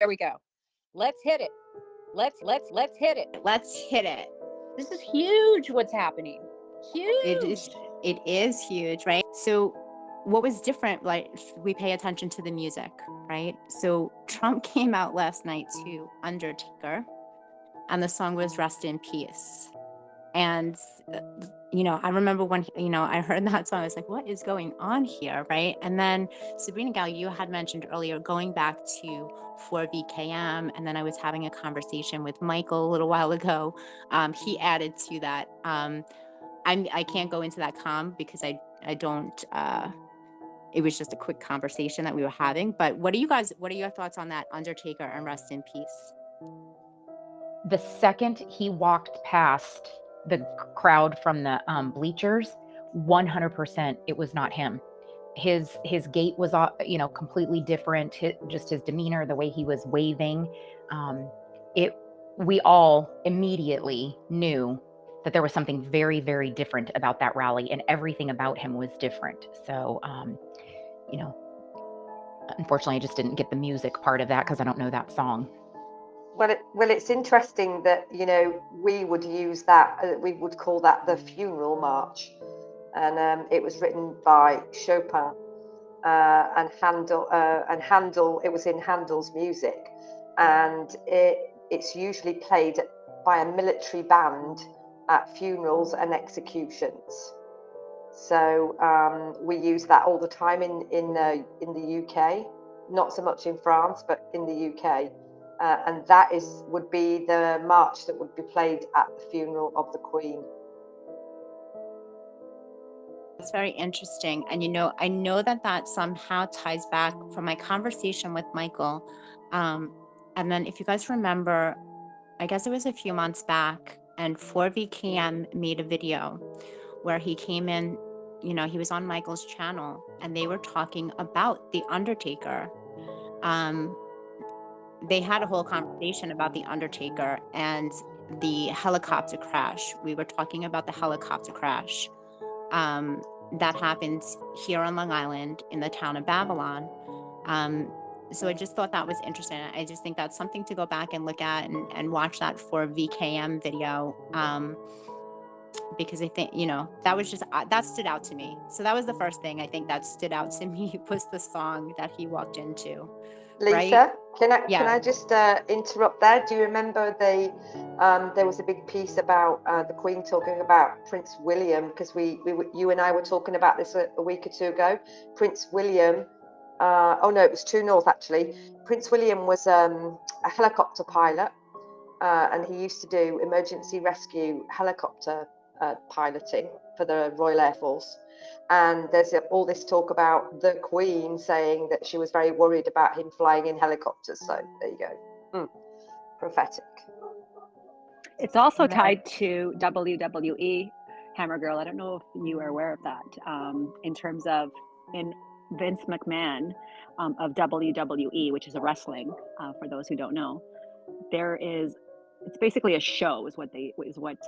There we go. Let's hit it. Let's hit it. Let's hit it. This is huge what's happening. Huge. It is huge, right? So what was different, like we pay attention to the music, right? So Trump came out last night to Undertaker, and the song was Rest in Peace. And, I remember when, I heard that song, I was like, what is going on here, right? And then Sabrina Gal, you had mentioned earlier, going back to 4VKM, and then I was having a conversation with Michael a little while ago. He added to that. I can't go into that because I don't, it was just a quick conversation that we were having. But what are your thoughts on that Undertaker and Rest in Peace? The second he walked past the crowd from the bleachers, 100% it was not him. His gait was completely different. Just his demeanor, the way he was waving, we all immediately knew that there was something very, very different about that rally, and everything about him was different. So unfortunately I just didn't get the music part of that because I don't know that song. Well, it's interesting that, we would use that, we would call that the funeral march. And it was written by Chopin and Handel, it was in Handel's music. And it's usually played by a military band at funerals and executions. So we use that all the time in the UK, not so much in France, but in the UK. And that would be the march that would be played at the funeral of the Queen. It's very interesting. And, I know that somehow ties back from my conversation with Michael. And then if you guys remember, I guess it was a few months back, and 4VKM made a video where he came in, he was on Michael's channel, and they were talking about The Undertaker. They had a whole conversation about The Undertaker and the helicopter crash. We were talking about the helicopter crash that happened here on Long Island in the town of Babylon. So I just thought that was interesting. I just think that's something to go back and look at and watch that 4VKM video. Because I think, that was just, that stood out to me. So that was the first thing I think that stood out to me was the song that he walked into. Lisa, right? can I just interrupt there? Do you remember there was a big piece about the Queen talking about Prince William, because you and I were talking about this a week or two ago. Prince William, it was True North actually. Prince William was a helicopter pilot, and he used to do emergency rescue helicopter piloting for the Royal Air Force. And there's all this talk about the Queen saying that she was very worried about him flying in helicopters. So there you go. Prophetic. It's also tied to WWE, Hammer Girl. I don't know if you are aware of that. In terms of Vince McMahon of WWE, which is a wrestling, for those who don't know, it's basically a show is what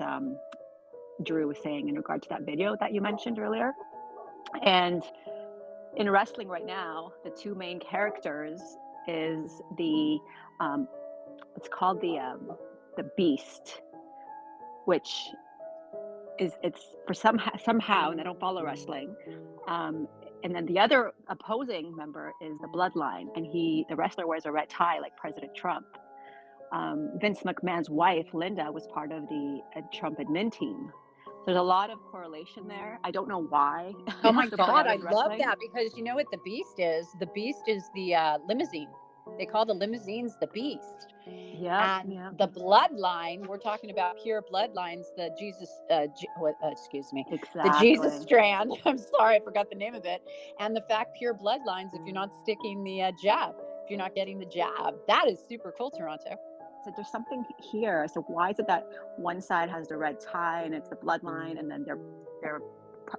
Drew was saying in regard to that video that you mentioned earlier. And in wrestling right now, the two main characters is it's called the Beast, which it's for somehow, and I don't follow wrestling. And then the other opposing member is the Bloodline, and the wrestler wears a red tie like President Trump. Vince McMahon's wife, Linda, was part of the Trump admin team. There's a lot of correlation there. I don't know why. Oh my God, I love that, because you know what the Beast is? The Beast is the limousine. They call the limousines the Beast. Yeah. And the Bloodline, we're talking about pure bloodlines, the Jesus, Exactly. the Jesus strand. I'm sorry, I forgot the name of it. And the fact pure bloodlines, if you're not sticking the jab, if you're not getting the jab, that is super cool, Toronto. So there's something here. So why is it that one side has the red tie and it's the Bloodline, and then they're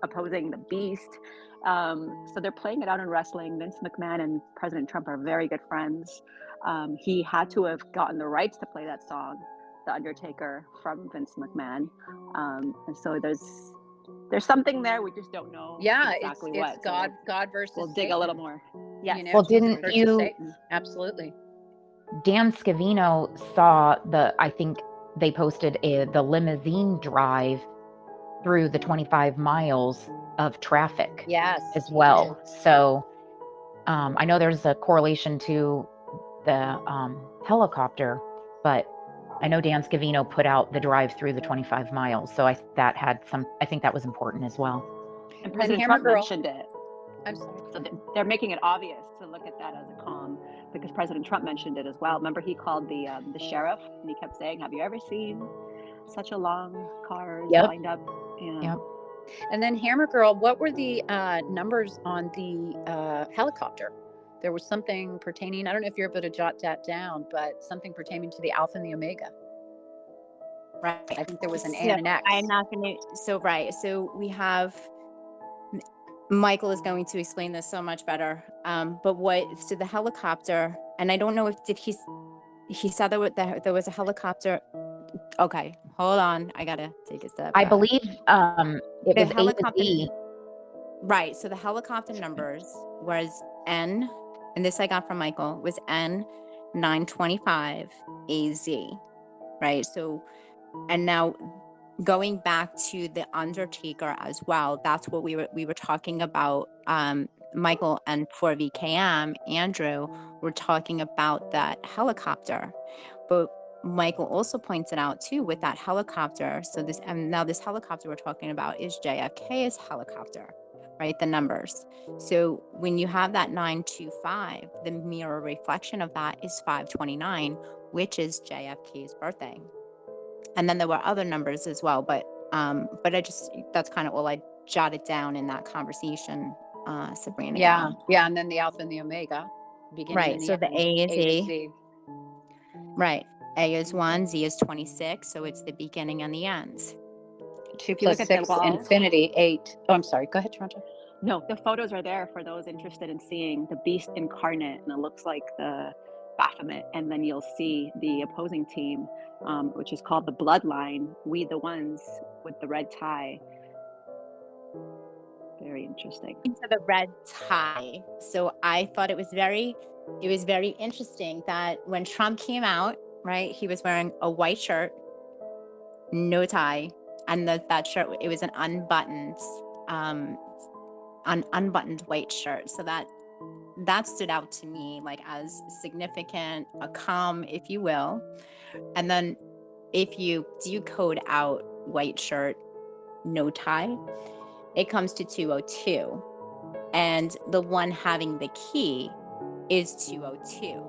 opposing the Beast? So they're playing it out in wrestling. Vince McMahon and President Trump are very good friends. He had to have gotten the rights to play that song, The Undertaker, from Vince McMahon. And so there's something there. We just don't know exactly what. It's God versus We'll dig Satan. a little more. Yeah. Well, didn't you? Absolutely. Dan Scavino saw I think they posted the limousine drive through the 25 miles of traffic Yes, as he well. did. So I know there's a correlation to the helicopter, but I know Dan Scavino put out the drive through the 25 miles. So I think that was important as well. And then President Hammer Trump Girl. mentioned it. I'm sorry. So they're making it obvious to look at that as a calm, because President Trump mentioned it as well. Remember, he called the sheriff and he kept saying, "Have you ever seen such a long cars Yep. lined up?" Yeah. Yep. And then Hammer Girl, what were the numbers on the helicopter? There was something pertaining, I don't know if you're able to jot that down, but something pertaining to the Alpha and the Omega. Right. I think there was an A So and an X. I'm not going to. So, right. So we have, Michael is going to explain this so much better. So the helicopter, and I don't know if he said that there was a helicopter. Okay, hold on. I got to take a step I back. believe it The was A to helicopter- Z. Right. So the helicopter numbers was N, and this I got from Michael, was N925 AZ. Right. So, and now going back to the Undertaker as well, that's what we were talking about. Michael and 4VKM, Andrew, were talking about that helicopter. But Michael also pointed out too with that helicopter. So this helicopter we're talking about is JFK's helicopter, right? The numbers. So when you have that 925, the mirror reflection of that is 529, which is JFK's birthday. And then there were other numbers as well, but that's kind of all I jotted down in that conversation, Sabrina. Yeah, and then the Alpha and the Omega, beginning Right. and the So the end, A is to A. Z. Right. A is 1, Z is 26, so it's the beginning and the end. 2 If you look plus at the 6, walls- infinity, 8. Oh, I'm sorry. Go ahead, Toronto. No, the photos are there for those interested in seeing the beast incarnate, and it looks like the Baphomet. And then you'll see the opposing team, which is called the Bloodline. We the ones with the red tie. Very interesting. Into the red tie. So I thought it was very interesting that when Trump came out, right, he was wearing a white shirt, no tie, and that shirt, it was an unbuttoned white shirt. So that stood out to me like as significant, a calm, if you will. And then if you decode out white shirt, no tie, it comes to 202. And the one having the key is 202.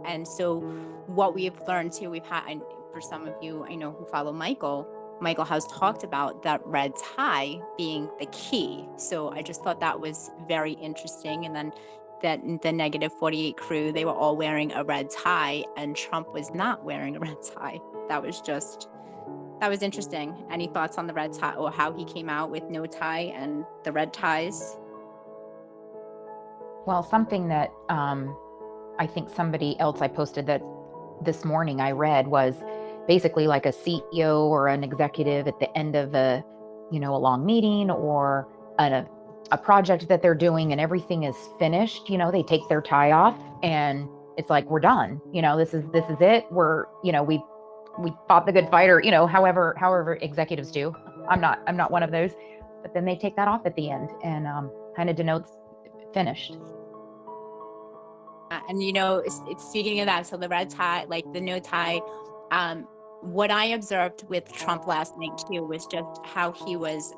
And so what we've learned too, and for some of you I know who follow Michael has talked about that red tie being the key. So I just thought that was very interesting. And then that the Negative4tee8 crew, they were all wearing a red tie and Trump was not wearing a red tie. That was interesting. Any thoughts on the red tie or how he came out with no tie and the red ties? Well, something that I think somebody else I posted that this morning I read was basically like a CEO or an executive at the end of a long meeting or a project that they're doing and everything is finished, they take their tie off and it's like, we're done. This is it. We're, we fought the good fight, or, however executives do. I'm not one of those, but then they take that off at the end and kind of denotes finished. And it's speaking of that, so the red tie, like the no tie, what I observed with Trump last night too was just how he was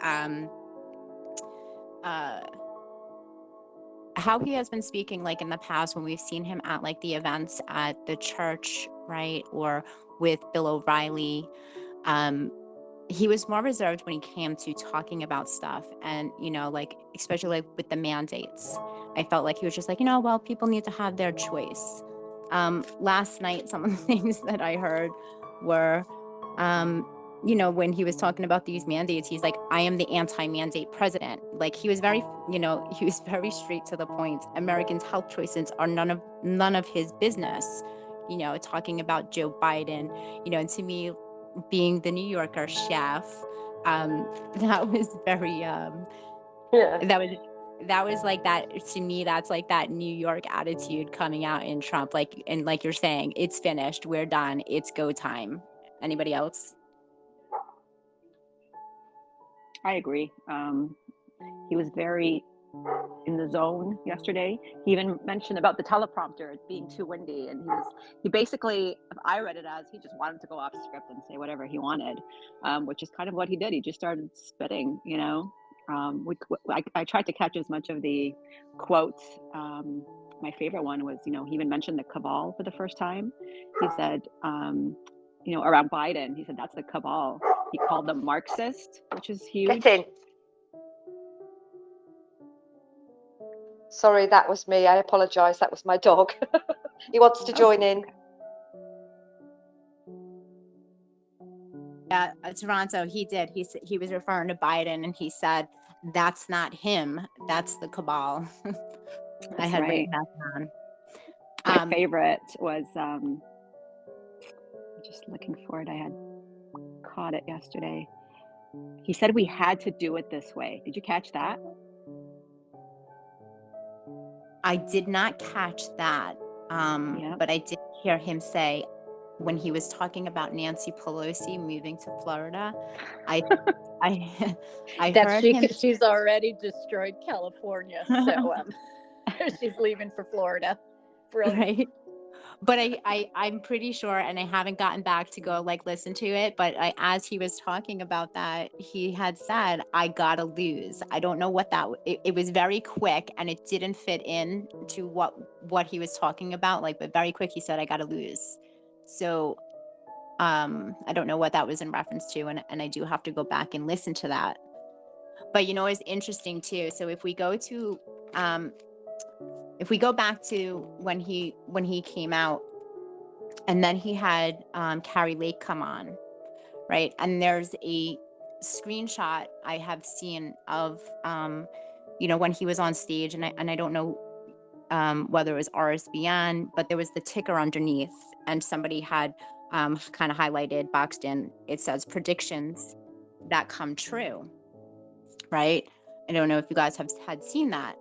how he has been speaking, like in the past when we've seen him at like the events at the church, right, or with Bill O'Reilly. He was more reserved when he came to talking about stuff, and like especially like with the mandates. I felt like he was just like, well, people need to have their choice. Last night, some of the things that I heard were, when he was talking about these mandates, he's like, I am the anti-mandate president. Like he was very, he was very straight to the point. Americans' health choices are none of his business. Talking about Joe Biden, and to me, being the New Yorker chef, that was very, Yeah. that was that was like that to me. That's like that New York attitude coming out in Trump. Like, and like you're saying, it's finished. We're done. It's go time. Anybody else? I agree. He was very in the zone yesterday. He even mentioned about the teleprompter being too windy, and he basically, if I read it as, he just wanted to go off script and say whatever he wanted, which is kind of what he did. He just started spitting, you know. I tried to catch as much of the quotes. My favorite one was, you know, he even mentioned the cabal for the first time. He said, you know, around Biden, he said that's the cabal. He called them Marxist, which is huge. Get in. Sorry, that was me. I apologise. That was my dog. He wants to join in. Okay. Yeah, Toronto, he did. He was referring to Biden, and he said, "That's not him. That's the cabal." I That's had right. written that down. My favorite was just looking for it. I had caught it yesterday. He said we had to do it this way. Did you catch that? I did not catch that, Yeah. but I did hear him say when he was talking about Nancy Pelosi moving to Florida, I I I That heard him. she's already destroyed California, so she's leaving for Florida. Brilliant. Right. But I'm pretty sure, and I haven't gotten back to go like listen to it, but as he was talking about that, he had said, "I gotta lose." I don't know what that. It was very quick, and it didn't fit in to what he was talking about. Like, but very quick, he said, "I gotta lose." So, I don't know what that was in reference to, and I do have to go back and listen to that. But you know, it's interesting too. So if we go back to when he came out, and then he had Carrie Lake come on, right? And there's a screenshot I have seen of when he was on stage, and I don't know whether it was RSBN, but there was the ticker underneath, and somebody had kind of highlighted, boxed in. It says predictions that come true, right? I don't know if you guys had seen that.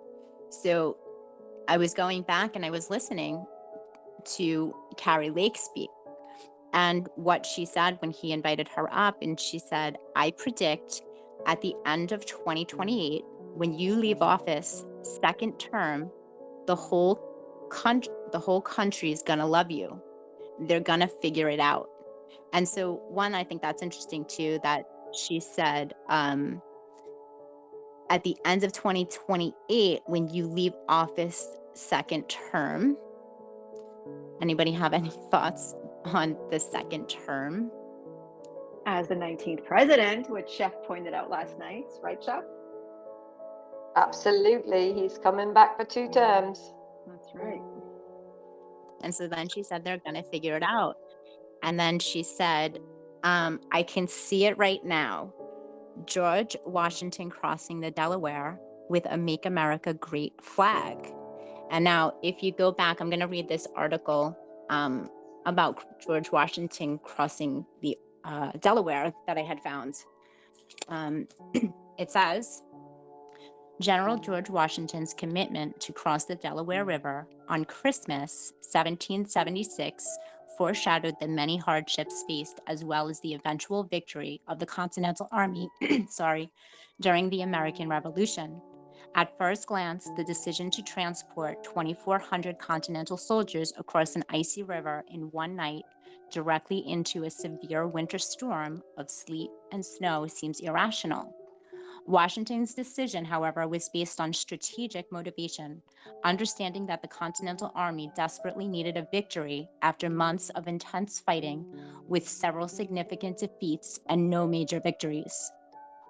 So I was going back and I was listening to Carrie Lake speak, and what she said when he invited her up. And she said, "I predict at the end of 2028, when you leave office second term, the whole country is going to love you. They're going to figure it out." And so, one, I think that's interesting too, that she said, at the end of 2028, when you leave office second term. Anybody have any thoughts on the second term? As the 19th president, which Chef pointed out last night, right, Chef? Absolutely. He's coming back for 2 terms. That's right. And so then she said they're going to figure it out. And then she said, "I can see it right now. George Washington crossing the Delaware with a Make America Great flag." And now, if you go back, I'm going to read this article about George Washington crossing the Delaware that I had found. It says, General George Washington's commitment to cross the Delaware River on Christmas 1776 foreshadowed the many hardships faced, as well as the eventual victory of the Continental Army during the American Revolution. At first glance, the decision to transport 2,400 Continental soldiers across an icy river in one night directly into a severe winter storm of sleet and snow seems irrational. Washington's decision, however, was based on strategic motivation, understanding that the Continental Army desperately needed a victory after months of intense fighting, with several significant defeats and no major victories.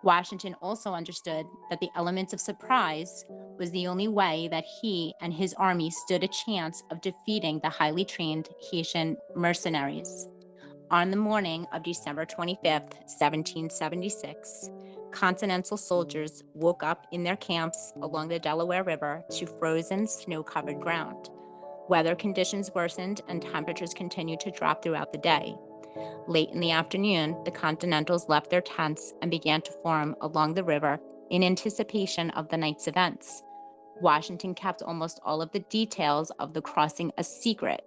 Washington also understood that the element of surprise was the only way that he and his army stood a chance of defeating the highly trained Haitian mercenaries. On the morning of December 25th, 1776, Continental soldiers woke up in their camps along the Delaware River to frozen, snow-covered ground. Weather conditions worsened and temperatures continued to drop throughout the day. Late in the afternoon, the Continentals left their tents and began to form along the river in anticipation of the night's events. Washington kept almost all of the details of the crossing a secret.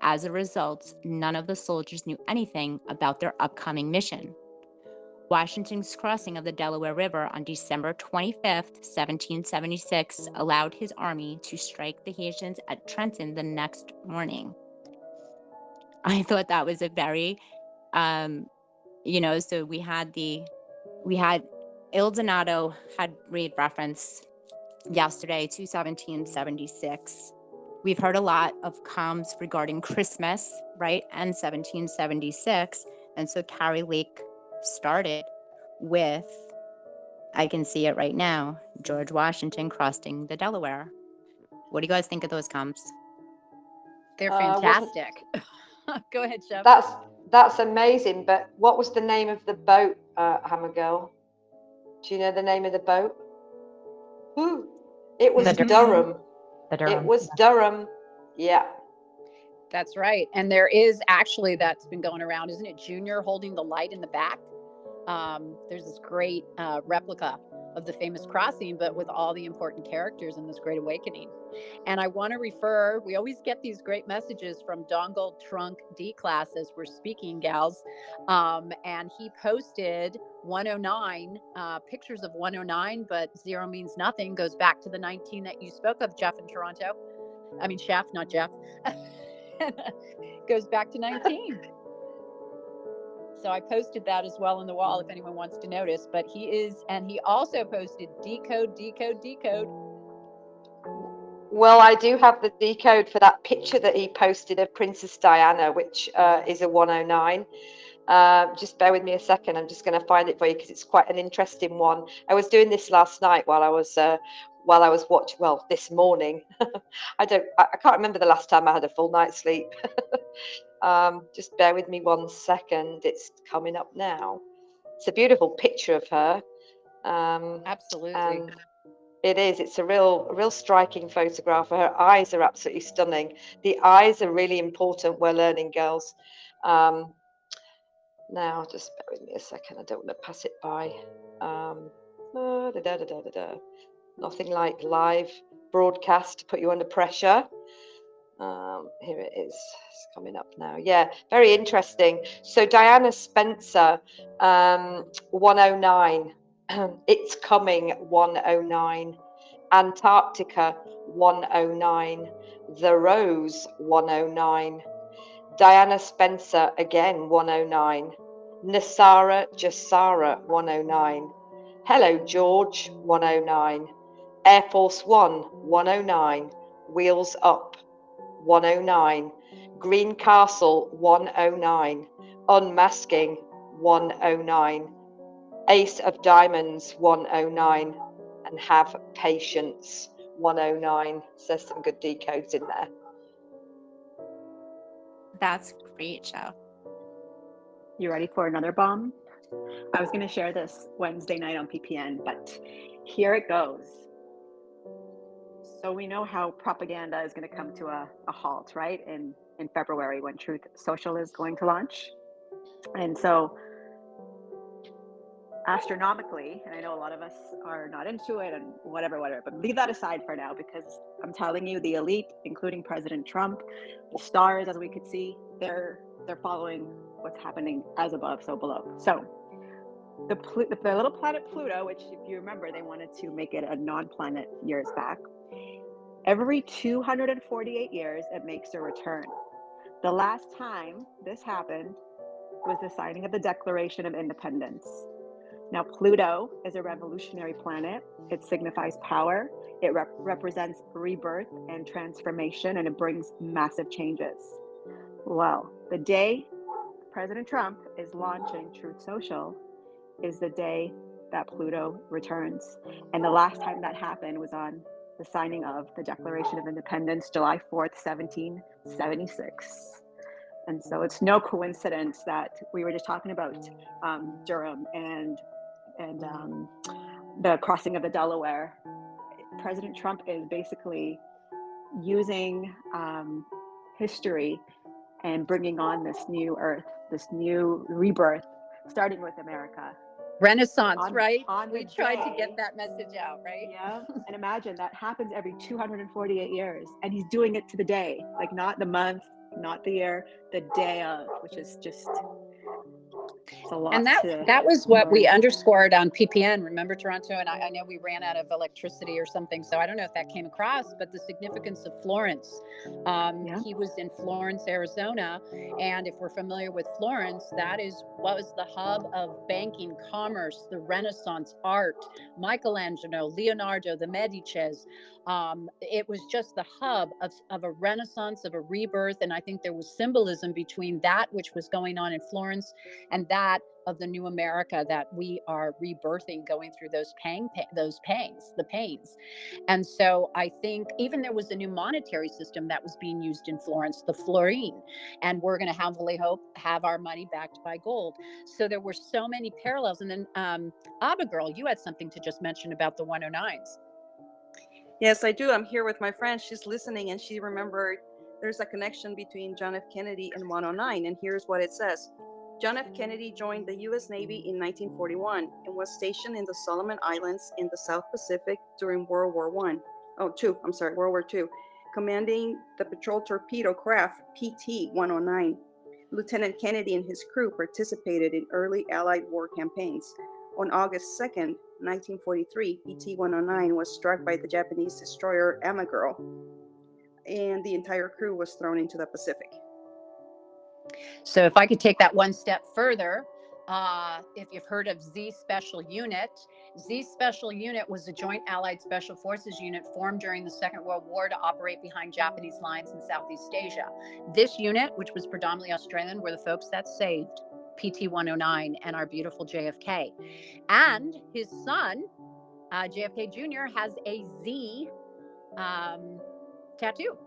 As a result, none of the soldiers knew anything about their upcoming mission. Washington's crossing of the Delaware River on December 25th, 1776, allowed his army to strike the Haitians at Trenton the next morning. I thought that was a very, so we had Il Donato had made reference yesterday to 1776. We've heard a lot of comms regarding Christmas, right, and 1776. And so Carrie Lake started with, I can see it right now, George Washington crossing the Delaware. What do you guys think of those comms? They're Wasn't fantastic. Go ahead, Chef. that's amazing. But what was the name of the boat, Hammer Girl? Do you know the name of the boat? Ooh, it was Durham. The Durham. It was Durham. Yeah. That's right. And there is actually, that's been going around, isn't it? Junior holding the light in the back. There's this great replica of the famous crossing, but with all the important characters in this Great Awakening. And I want to refer, we always get these great messages from Dongle Trunk D class as we're speaking, gals. And he posted 109 pictures of 109, but 0 means nothing, goes back to the 19 that you spoke of, Jeff, in Toronto. I mean, Chef, not Jeff. Goes back to 19. So I posted that as well on the wall if anyone wants to notice. But he is, and he also posted decode, decode, decode. Well, I do have the decode for that picture that he posted of Princess Diana, which is a 109. Just bear with me a second. I'm just going to find it for you because it's quite an interesting one. I was doing this last night while I was watching. Well, this morning. I can't remember the last time I had a full night's sleep. Just bear with me 1 second. It's coming up now. It's a beautiful picture of her. Absolutely. And it is. It's a real striking photograph. Her eyes are absolutely stunning. The eyes are really important. We're learning, girls. Now, just bear with me a second. I don't want to pass it by. Nothing like live broadcast to put you under pressure. Here it is. It's coming up now. Yeah, very interesting. So Diana Spencer, 109. It's coming, 109. Antarctica, 109. The Rose, 109. Diana Spencer, again, 109. Nasara Jassara, 109. Hello, George, 109. Air Force One, 109. Wheels Up, 109. Green Castle, 109. Unmasking, 109. Ace of Diamonds, 109. And Have Patience, 109. So there's some good decodes in there. That's great, Chef. You ready for another bomb? I was going to share this Wednesday night on PPN, but here it goes. So we know how propaganda is going to come to a halt, right? In February when Truth Social is going to launch. And so astronomically, and I know a lot of us are not into it and whatever, but leave that aside for now, because I'm telling you, the elite, including President Trump, the stars, as we could see, they're following what's happening as above, so below. So the little planet Pluto, which if you remember, they wanted to make it a non-planet years back, every 248 years, it makes a return. The last time this happened was the signing of the Declaration of Independence. Now, Pluto is a revolutionary planet. It signifies power. It represents rebirth and transformation, and it brings massive changes. Well, the day President Trump is launching Truth Social is the day that Pluto returns. And the last time that happened was on the signing of the Declaration of Independence, July 4th, 1776. And so it's no coincidence that we were just talking about Durham and the crossing of the Delaware. President Trump is basically using history and bringing on this new earth, this new rebirth, starting with America. Renaissance, right? on the We tried to day. get that message out, right? Yeah. And imagine that happens every 248 years. And he's doing it to the day, like not the month, not the year, the day of, which is just, it's a lot And to that was what we learn. underscored on PPN. Remember Toronto? And I know we ran out of electricity or something, so I don't know if that came across, but the significance of Florence. Yeah. He was in Florence, Arizona, and if we're familiar with Florence, that is what was the hub of banking, commerce, the Renaissance, art, Michelangelo, Leonardo, the Medicis. It was just the hub of a Renaissance, of a rebirth, and I think there was symbolism between that which was going on in Florence and that of the new America that we are rebirthing, going through those pains. And so I think even there was a new monetary system that was being used in Florence, the florine, and we're going to humbly hope have our money backed by gold. So there were so many parallels. And then Abigail, you had something to just mention about the 109s. Yes, I do. I'm here with my friend. She's listening, and she remembered there's a connection between John F. Kennedy and 109. And here's what it says. John F. Kennedy joined the U.S. Navy in 1941 and was stationed in the Solomon Islands in the South Pacific during World War II, commanding the patrol torpedo craft PT-109. Lieutenant Kennedy and his crew participated in early Allied war campaigns. On August 2nd, 1943, PT-109 was struck by the Japanese destroyer Amaguro, and the entire crew was thrown into the Pacific. So if I could take that one step further, if you've heard of Z Special Unit was a joint Allied Special Forces unit formed during the Second World War to operate behind Japanese lines in Southeast Asia. This unit, which was predominantly Australian, were the folks that saved PT-109 and our beautiful JFK. And his son, JFK Jr., has a Z tattoo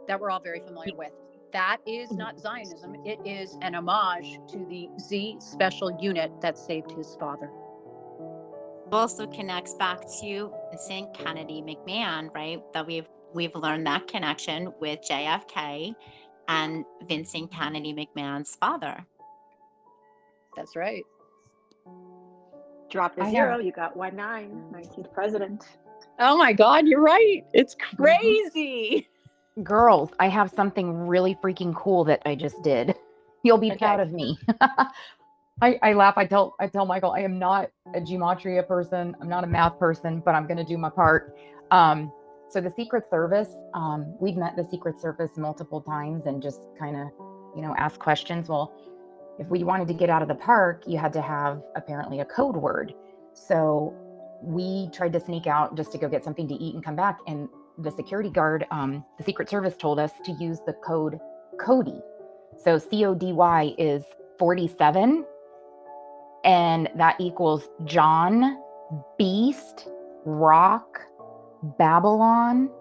that we're all very familiar with. That is not Zionism. It is an homage to the Z Special Unit that saved his father. Also connects back to Vincent Kennedy McMahon, right? That we've learned that connection with JFK and Vincent Kennedy McMahon's father. That's right. Drop the zero, you got 19, 19th president. Oh my God, you're right. It's crazy. Girls, I have something really freaking cool that I just did. You'll be proud of me. I laugh. I tell Michael, I am not a gematria person. I'm not a math person, but I'm going to do my part. So the Secret Service, we've met the Secret Service multiple times and just kind of, ask questions. Well, if we wanted to get out of the park, you had to have apparently a code word. So we tried to sneak out just to go get something to eat and come back. And the security guard, the Secret Service told us to use the code CODY. So CODY is 47. And that equals John, Beast, Rock, Babylon.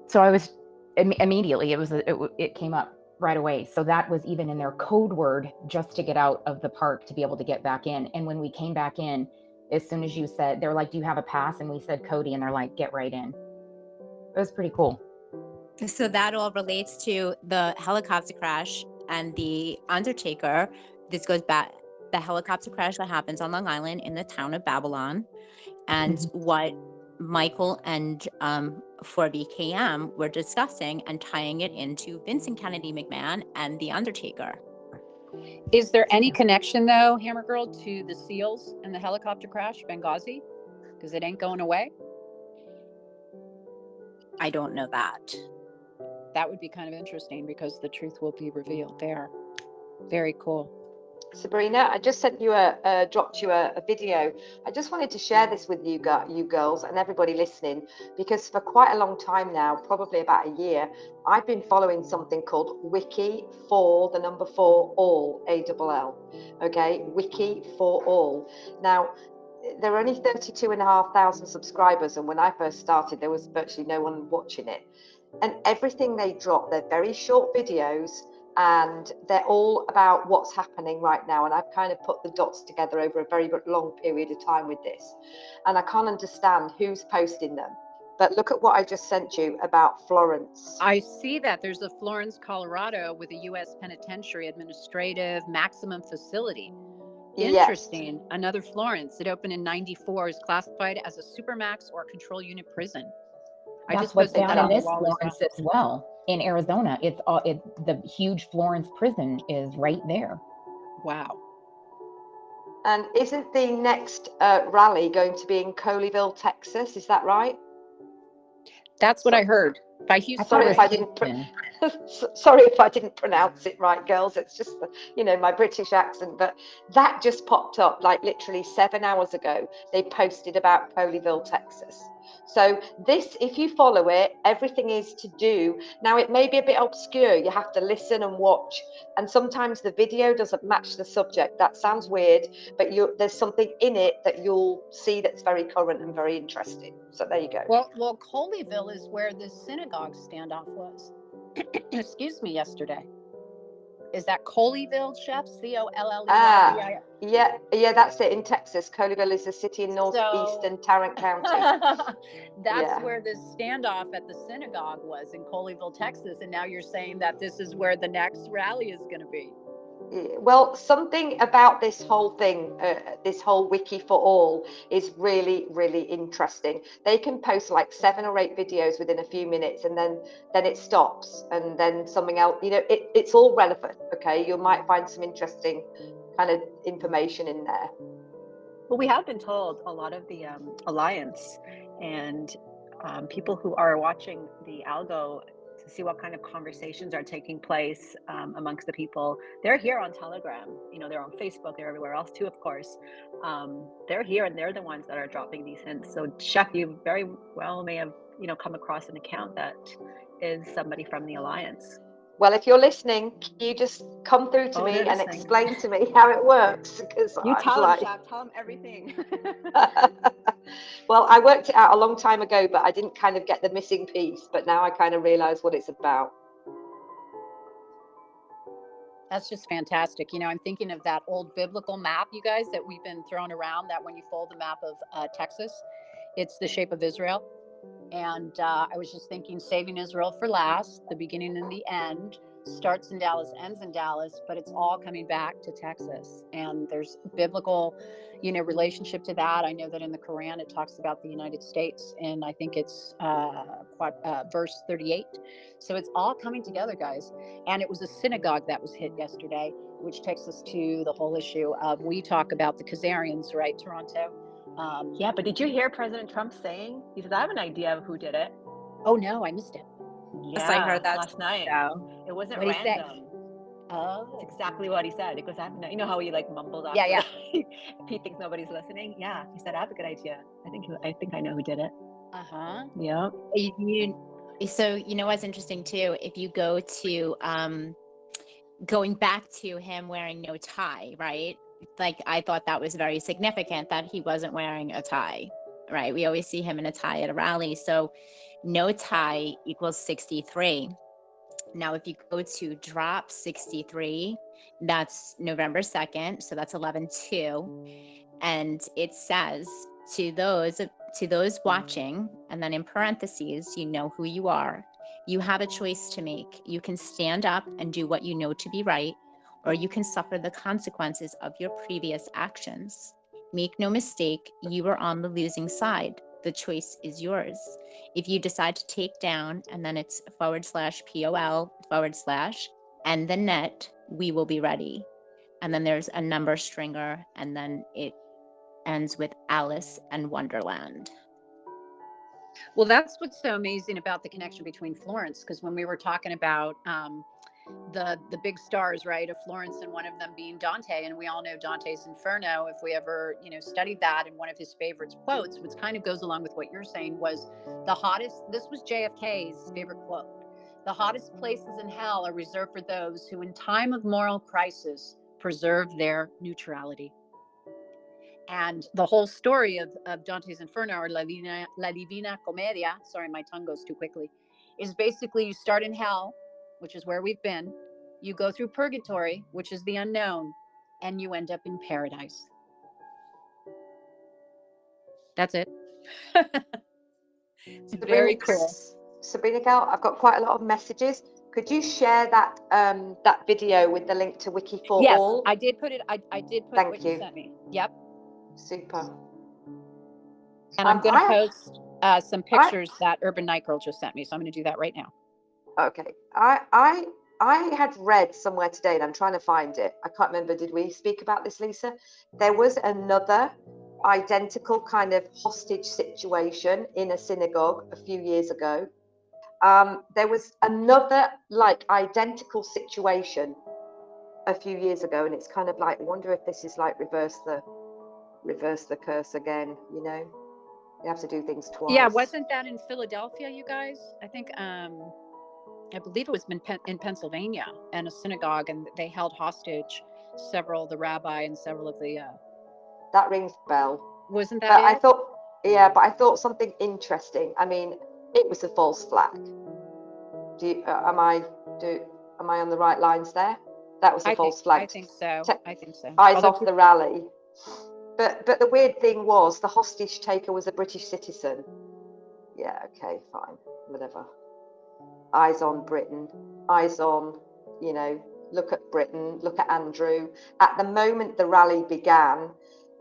So I was immediately, it came up right away. So that was even in their code word just to get out of the park to be able to get back in. And when we came back in, as soon as you said, they're like, do you have a pass? And we said Cody, and they're like, get right in. It was pretty cool. So that all relates to the helicopter crash and the Undertaker. This goes back, the helicopter crash that happens on Long Island in the town of Babylon, and what Michael and 4BKM were discussing and tying it into Vincent Kennedy McMahon and the Undertaker. Is there any connection, though, Hammer Girl, to the SEALs and the helicopter crash, Benghazi? Because it ain't going away. I don't know that. That would be kind of interesting because the truth will be revealed there. Very cool. Sabrina, I just sent you dropped you a video. I just wanted to share this with you girls and everybody listening, because for quite a long time now, probably about a year, I've been following something called Wiki for the number 4 all, ALL. Okay, Wiki for all. Now, there are only 32,500 subscribers, and when I first started, there was virtually no one watching it. And everything they drop, they're very short videos, and they're all about what's happening right now. And I've kind of put the dots together over a very long period of time with this, and I can't understand who's posting them, but look at what I just sent you about Florence. I see that there's a Florence, Colorado, with a U.S. penitentiary administrative maximum facility. Yes. Interesting. Another Florence. It opened in '94. Is classified as a supermax or control unit prison. I That's just what's posted down that in on the this wall as Florence well. as well in Arizona. It's all the huge Florence prison is right there. Wow. And isn't the next rally going to be in Colleyville, Texas? Is that right? That's what I heard. By I Houston. thought Sorry it if I was didn't. Houston. Sorry if I didn't pronounce it right, girls. It's just, my British accent. But that just popped up like literally 7 hours ago. They posted about Colleyville, Texas. So this, if you follow it, everything is to do. Now, it may be a bit obscure. You have to listen and watch. And sometimes the video doesn't match the subject. That sounds weird, but there's something in it that you'll see that's very current and very interesting. So there you go. Well, Colleyville is where the synagogue standoff was. Excuse me, yesterday. Is that Colleyville, Chef? Colleyville? Yeah, that's it, in Texas. Colleyville is a city in northeastern Tarrant County. That's where the standoff at the synagogue was, in Colleyville, Texas. And now you're saying that this is where the next rally is going to be. Well, something about this whole thing, this whole wiki for all, is really, really interesting. They can post like 7 or 8 videos within a few minutes, and then it stops, and then something else. It's all relevant. Okay, you might find some interesting kind of information in there. Well, we have been told a lot of the Alliance and people who are watching the algo to see what kind of conversations are taking place amongst the people. They're here on Telegram. They're on Facebook. They're everywhere else too, of course. They're here, and they're the ones that are dropping these hints. So, Chef, you very well may have come across an account that is somebody from the Alliance. Well, if you're listening, can you just come through to me and listening. explain to me how it works? Because you tell them, Chef. Tell them everything. Well, I worked it out a long time ago, but I didn't kind of get the missing piece. But now I kind of realize what it's about. That's just fantastic. I'm thinking of that old biblical map, you guys, that we've been throwing around, that when you fold the map of Texas, it's the shape of Israel. And I was just thinking, saving Israel for last, the beginning and the end, starts in Dallas, ends in Dallas, but it's all coming back to Texas. And there's biblical, relationship to that. I know that in the Quran, it talks about the United States, and I think it's verse 38. So it's all coming together, guys. And it was a synagogue that was hit yesterday, which takes us to the whole issue of, we talk about the Khazarians, right, Toronto? Yeah, but did you hear President Trump saying? He said, "I have an idea of who did it." Oh no, I missed it. Yeah, I heard that last night. So. It wasn't What'd he say? random. Oh, It's exactly what he said. Because I have no, how he like mumbled after. Yeah. Pete thinks nobody's listening. Yeah, he said, "I have a good idea. I think I know who did it." uh-huh. Yeah. So what's interesting too, if you go to going back to him wearing no tie, right? Like, I thought that was very significant that he wasn't wearing a tie, right? We always see him in a tie at a rally. So no tie equals 63. Now, if you go to drop 63, that's November 2nd. So that's 11/2. And it says, to those watching, and then in parentheses, you know who you are. You have a choice to make. You can stand up and do what you know to be right, or you can suffer the consequences of your previous actions. Make no mistake, you are on the losing side. The choice is yours. If you decide to take down, and then it's /POL/ and the net, we will be ready. And then there's a number stringer, and then it ends with Alice and Wonderland. Well, that's what's so amazing about the connection between Florence, because when we were talking about the big stars, right, of Florence, and one of them being Dante, and we all know Dante's Inferno, if we ever studied that, and one of his favorite quotes, which kind of goes along with what you're saying, was this was JFK's favorite quote: "The hottest places in hell are reserved for those who in time of moral crisis preserve their neutrality." And the whole story of Dante's Inferno, or La Divina Commedia, sorry, my tongue goes too quickly, is basically, you start in hell, which is where we've been, you go through purgatory, which is the unknown, and you end up in paradise. That's it. It's very Sabrina, cool. Sabrina Gal, I've got quite a lot of messages. Could you share that that video with the link to Wiki for Yes, All? I did put it. I did put Thank what you you. sent me. Yep. Super. And I'm going to I post some pictures that Urban Night Girl just sent me. So I'm going to do that right now. okay. I had read somewhere today, and I'm trying to find it. I can't remember. Did we speak about this, Lisa? There was another identical kind of hostage situation in a synagogue a few years ago. There was another like identical situation a few years ago, and it's kind of like, I wonder if this is like reverse the curse again. You know, you have to do things twice. Yeah, wasn't that in Philadelphia, you guys? I think I believe it was in Pennsylvania, and a synagogue, and they held hostage the rabbi and several of the. That rings a bell. Wasn't that But it? I thought, yeah, but I thought something interesting. I mean, it was a false flag. Am I on the right lines there? That was a false flag. I think so. I think so. Eyes off the rally. But the weird thing was the hostage taker was a British citizen. Yeah, okay, fine, whatever. Eyes on Britain. Eyes on, you know, look at Britain, look at Andrew. At the moment the rally began,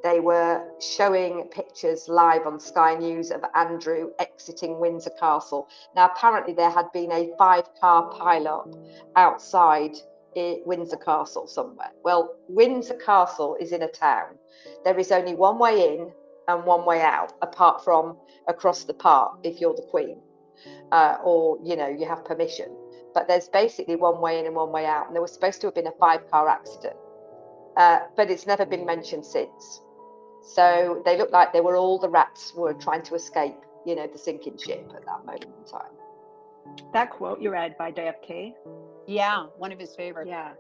they were showing pictures live on Sky News of Andrew exiting Windsor Castle. Now, apparently there had been a 5-car pile-up outside Windsor Castle somewhere. Well, Windsor Castle is in a town. There is only one way in and one way out, apart from across the park if you're the Queen, or, you know, you have permission. But there's basically one way in and one way out. And there was supposed to have been a 5-car accident, but it's never been mentioned since. So they looked like they were all the rats were trying to escape, you know, the sinking ship at that moment in time. That quote you read by JFK. Yeah, one of his favorites. Yeah.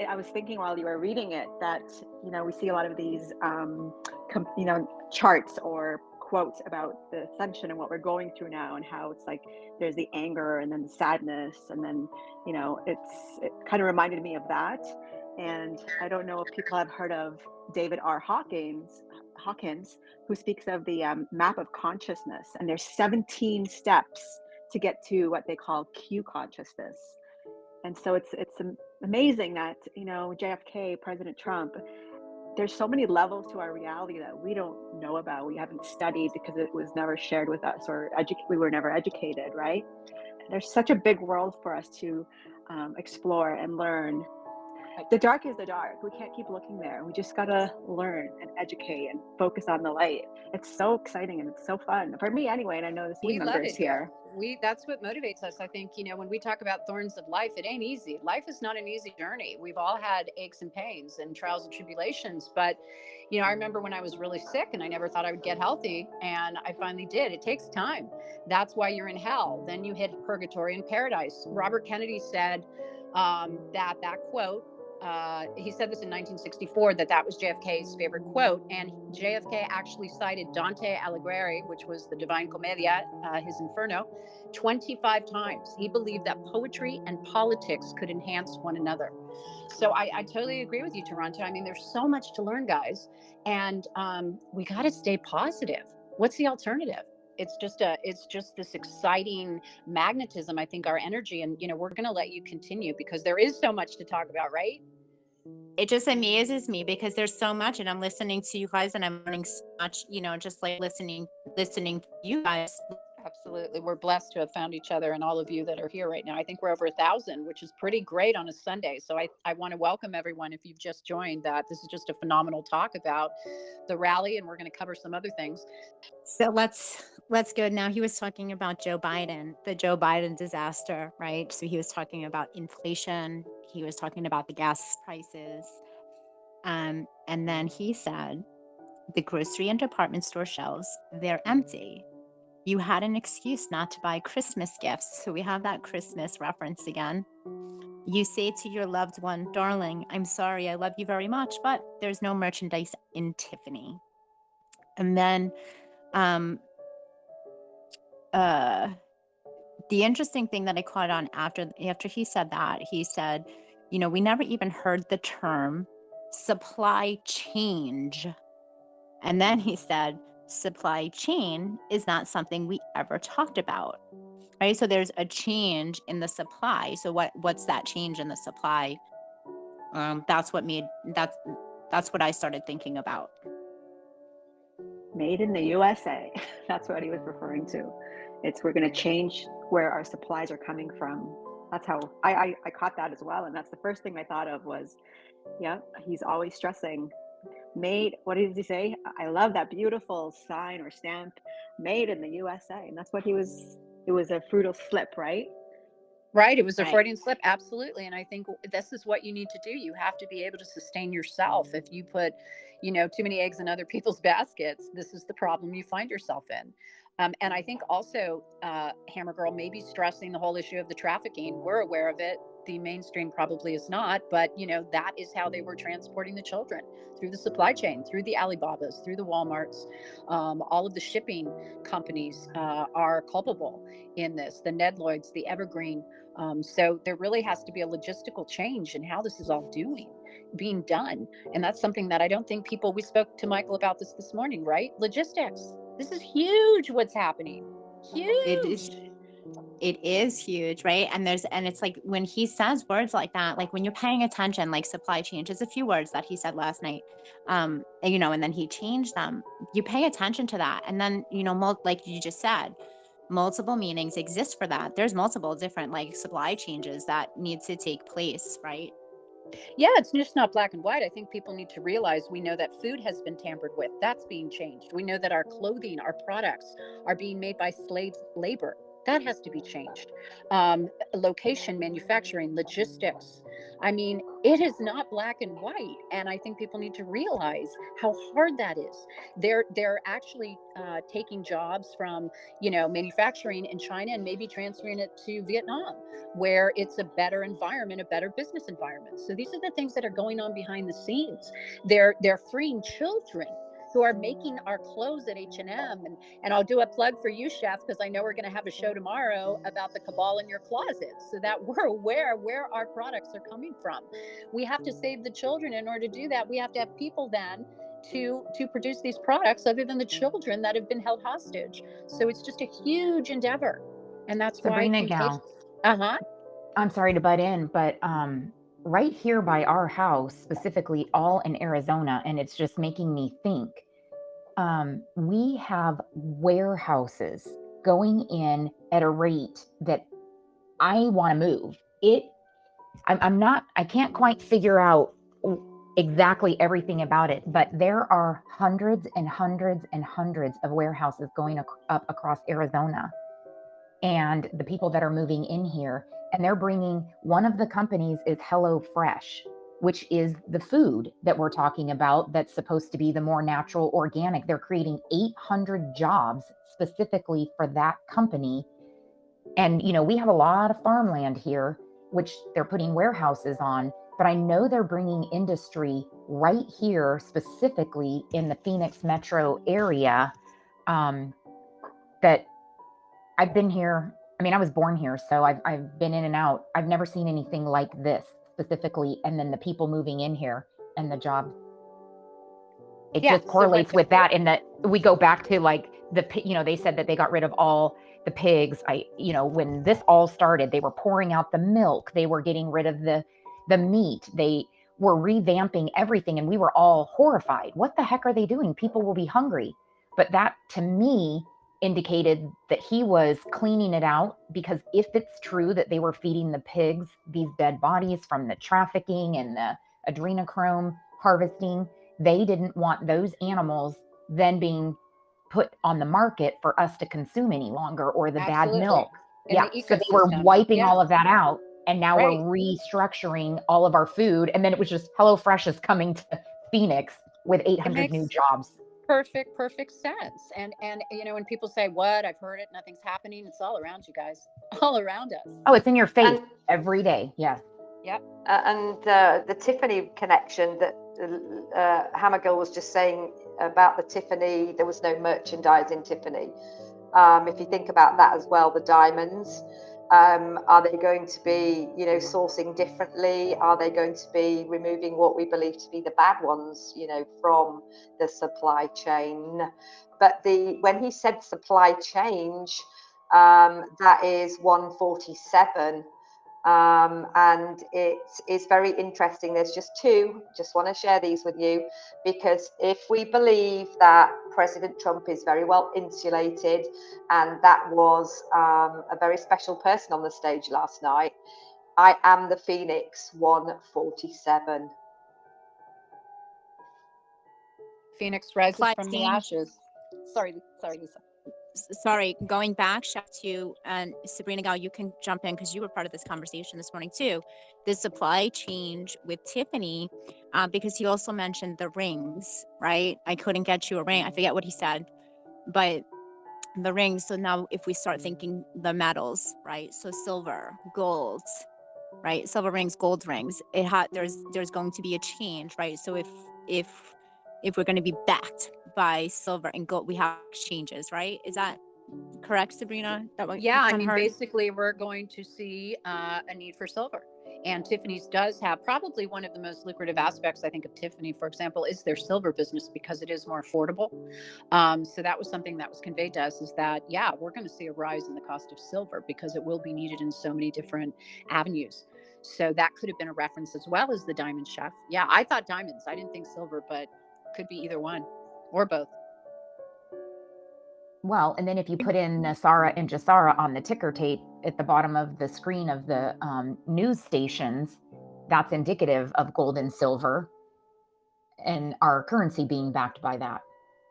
I was thinking while you were reading it that, you know, we see a lot of these, you know, charts or quotes about the ascension and what we're going through now, and how it's like there's the anger and then the sadness, and then, you know, it kind of reminded me of that. And I don't know if people have heard of David R. Hawkins, who speaks of the map of consciousness, and there's 17 steps to get to what they call Q consciousness. And so it's amazing that, you know, JFK, President Trump, there's so many levels to our reality that we don't know about, we haven't studied because it was never shared with us, or we were never educated, right? There's such a big world for us to explore and learn. The dark is the dark. We can't keep looking there. We just gotta learn and educate and focus on the light. It's so exciting and it's so fun for me anyway, and I know the team members here. That's what motivates us. I think, you know, when we talk about thorns of life, it ain't easy. Life is not an easy journey. We've all had aches and pains and trials and tribulations, but, you know, I remember when I was really sick and I never thought I would get healthy, and I finally did. It takes time. That's why you're in hell. Then you hit purgatory and paradise. Robert Kennedy said that quote, he said this in 1964, that was JFK's favorite quote. And JFK actually cited Dante Alighieri, which was the Divine Commedia, his Inferno, 25 times. He believed that poetry and politics could enhance one another. So I totally agree with you, Toronto. I mean, there's so much to learn, guys. And we got to stay positive. What's the alternative? It's just this exciting magnetism, I think, our energy. And, you know, we're going to let you continue because there is so much to talk about, right? It just amazes me because there's so much, and I'm listening to you guys and I'm learning so much, you know, just like listening to you guys. Absolutely. We're blessed to have found each other, and all of you that are here right now. I think we're over 1,000, which is pretty great on a Sunday. So I want to welcome everyone. If you've just joined, that this is just a phenomenal talk about the rally, and we're going to cover some other things. So let's go. Now, he was talking about Joe Biden, the Joe Biden disaster, right? So he was talking about inflation. He was talking about the gas prices. And then he said, the grocery and department store shelves, they're empty. You had an excuse not to buy Christmas gifts. So we have that Christmas reference again. You say to your loved one, darling, I'm sorry, I love you very much, but there's no merchandise in Tiffany. And then the interesting thing that I caught on after he said that, he said, you know, we never even heard the term supply change. And then he said, supply chain is not something we ever talked about, right? So there's a change in the supply. So what's that change in the supply? That's what I started thinking about. Made in the USA. That's what he was referring to. We're going to change where our supplies are coming from. That's how I caught that as well. And that's the first thing I thought of was, yeah, he's always stressing made. What did he say? I love that beautiful sign or stamp, made in the USA. And that's what it was a fruital slip, right? Right. It was a Right. Freudian slip. Absolutely. And I think this is what you need to do. You have to be able to sustain yourself. If you put, too many eggs in other people's baskets, this is the problem you find yourself in. And I think also, Hammer Girl may be stressing the whole issue of the trafficking. We're aware of it. The mainstream probably is not, but that is how they were transporting the children through the supply chain, through the Alibabas, through the Walmarts. All of the shipping companies are culpable in this, the Ned Lloyds, the Evergreen. So there really has to be a logistical change in how this is all being done. And that's something that I don't think we spoke to Michael about this morning, right? Logistics. This is huge what's happening. Huge. It is huge, right? And it's like when he says words like that, like when you're paying attention, like supply chain, just a few words that he said last night, and then he changed them. You pay attention to that. And then, like you just said, multiple meanings exist for that. There's multiple different like supply changes that need to take place, right? Yeah, it's just not black and white. I think people need to realize we know that food has been tampered with. That's being changed. We know that our clothing, our products are being made by slave labor. That has to be changed. Location, manufacturing, logistics. I mean, it is not black and white, and I think people need to realize how hard that is. They're actually taking jobs from manufacturing in China and maybe transferring it to Vietnam, where it's a better environment, a better business environment. So these are the things that are going on behind the scenes. They're freeing children who are making our clothes at H&M. And I'll do a plug for you, Chef, because I know we're going to have a show tomorrow about the cabal in your closet, so that we're aware where our products are coming from. We have to save the children. In order to do that, we have to have people then to produce these products other than the children that have been held hostage. So it's just a huge endeavor. And that's Sabrina why Gal, uh-huh. I'm sorry to butt in, but right here by our house, specifically all in Arizona, and it's just making me think, we have warehouses going in at a rate that I want to move. I can't quite figure out exactly everything about it, but there are hundreds and hundreds and hundreds of warehouses going up across Arizona. And the people that are moving in here, and they're bringing, one of the companies is Hello Fresh, which is the food that we're talking about that's supposed to be the more natural, organic. They're creating 800 jobs specifically for that company. And, we have a lot of farmland here, which they're putting warehouses on, but I know they're bringing industry right here, specifically in the Phoenix metro area, that I've been here. I mean, I was born here, so I've been in and out. I've never seen anything like this specifically. And then the people moving in here and the jobs. It just correlates with that. In that we go back to like they said that they got rid of all the pigs. When this all started, they were pouring out the milk. They were getting rid of the meat. They were revamping everything. And we were all horrified. What the heck are they doing? People will be hungry. But that to me indicated that he was cleaning it out, because if it's true that they were feeding the pigs these dead bodies from the trafficking and the adrenochrome harvesting, they didn't want those animals then being put on the market for us to consume any longer, or the bad milk. So they were wiping all of that out, and now we're restructuring all of our food. And then it was just HelloFresh is coming to Phoenix with 800 new jobs. Perfect sense. And when people say, what, I've heard it, nothing's happening, it's all around you guys, all around us. Oh, it's in your face every day. Yes. Yep. And the Tiffany connection that Hammer Girl was just saying about the Tiffany, there was no merchandise in Tiffany. If you think about that as well, the diamonds, Are they going to be, sourcing differently? Are they going to be removing what we believe to be the bad ones, from the supply chain? But when he said supply change, that is 147. And it is very interesting. There's just want to share these with you, because if we believe that President Trump is very well insulated, and that was a very special person on the stage last night, I am the Phoenix 147. Phoenix rises Supply from the chain. ashes. Sorry, Lisa. Sorry, going back to Sabrina Gal, you can jump in because you were part of this conversation this morning too. The supply change with Tiffany, because he also mentioned the rings, right? I couldn't get you a ring. I forget what he said, but the rings. So now if we start thinking the metals, right? So silver, gold, right? Silver rings, gold rings. There's going to be a change, right? So if we're going to be backed by silver and gold, we have exchanges, right? Is that correct, Sabrina? That what Yeah, I you mean, heard? basically, we're going to see a need for silver. And Tiffany's does have probably one of the most lucrative aspects, I think, of Tiffany, for example, is their silver business, because it is more affordable. So that was something that was conveyed to us, is that, yeah, we're going to see a rise in the cost of silver because it will be needed in so many different avenues. So that could have been a reference, as well as the diamond chef. Yeah, I thought diamonds. I didn't think silver, but could be either one or both. Well, and then if you put in Nasara and Jasara on the ticker tape at the bottom of the screen of the news stations, that's indicative of gold and silver and our currency being backed by that.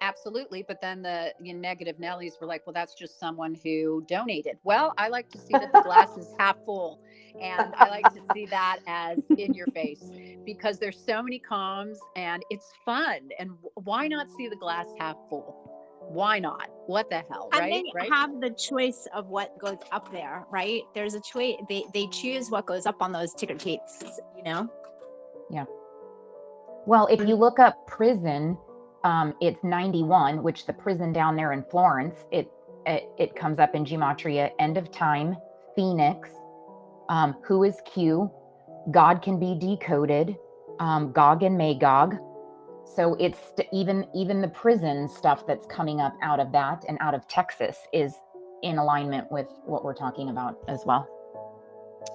Absolutely. But then the negative Nellies were like, well, that's just someone who donated. Well, I like to see that the glass is half full. And I like to see that as in your face, because there's so many comms and it's fun. And why not see the glass half full? Why not? What the hell, And right? they Right. have the choice of what goes up there, right? There's a choice. They choose what goes up on those ticker tapes, Yeah. Well, if you look up prison, it's 91, which the prison down there in Florence, it comes up in gematria, end of time, Phoenix, who is Q, God can be decoded, Gog and Magog. So it's even the prison stuff that's coming up out of that and out of Texas is in alignment with what we're talking about as well.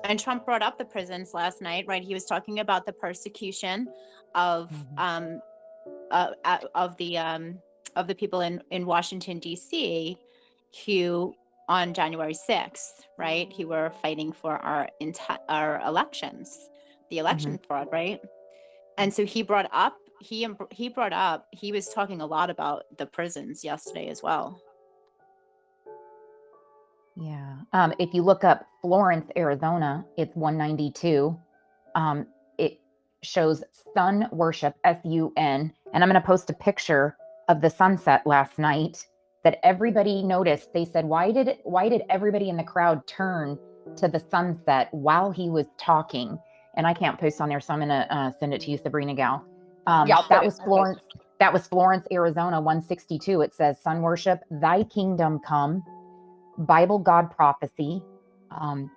And Trump brought up the prisons last night, right? He was talking about the persecution of the people in Washington D.C. who on January 6th, right? Who were fighting for our elections, the election fraud, right? And so he brought up he was talking a lot about the prisons yesterday as well. Yeah. If you look up Florence, Arizona, it's 192. It shows sun worship, SUN. And I'm going to post a picture of the sunset last night that everybody noticed. They said, why did everybody in the crowd turn to the sunset while he was talking? And I can't post on there, so I'm going to send it to you, Sabrina Gal. That was Florence. That was Florence, Arizona, 162. It says, sun worship, thy kingdom come. Bible God prophecy,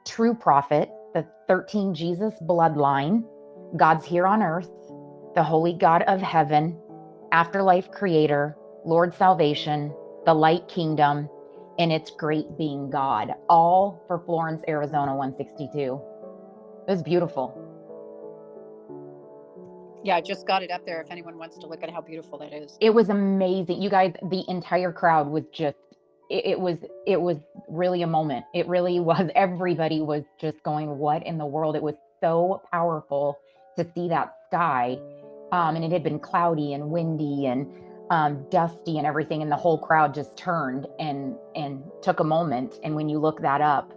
true prophet, the 13 Jesus bloodline, God's here on earth, the holy God of heaven, afterlife creator, Lord salvation, the light kingdom, and its great being God, all for Florence, Arizona, 162. It was beautiful. Yeah, I just got it up there if anyone wants to look at how beautiful that is. It was amazing. You guys, the entire crowd was just, it was really a moment. It really was. Everybody was just going, what in the world? It was so powerful to see that sky. And it had been cloudy and windy and dusty and everything. And the whole crowd just turned and took a moment. And when you look that up,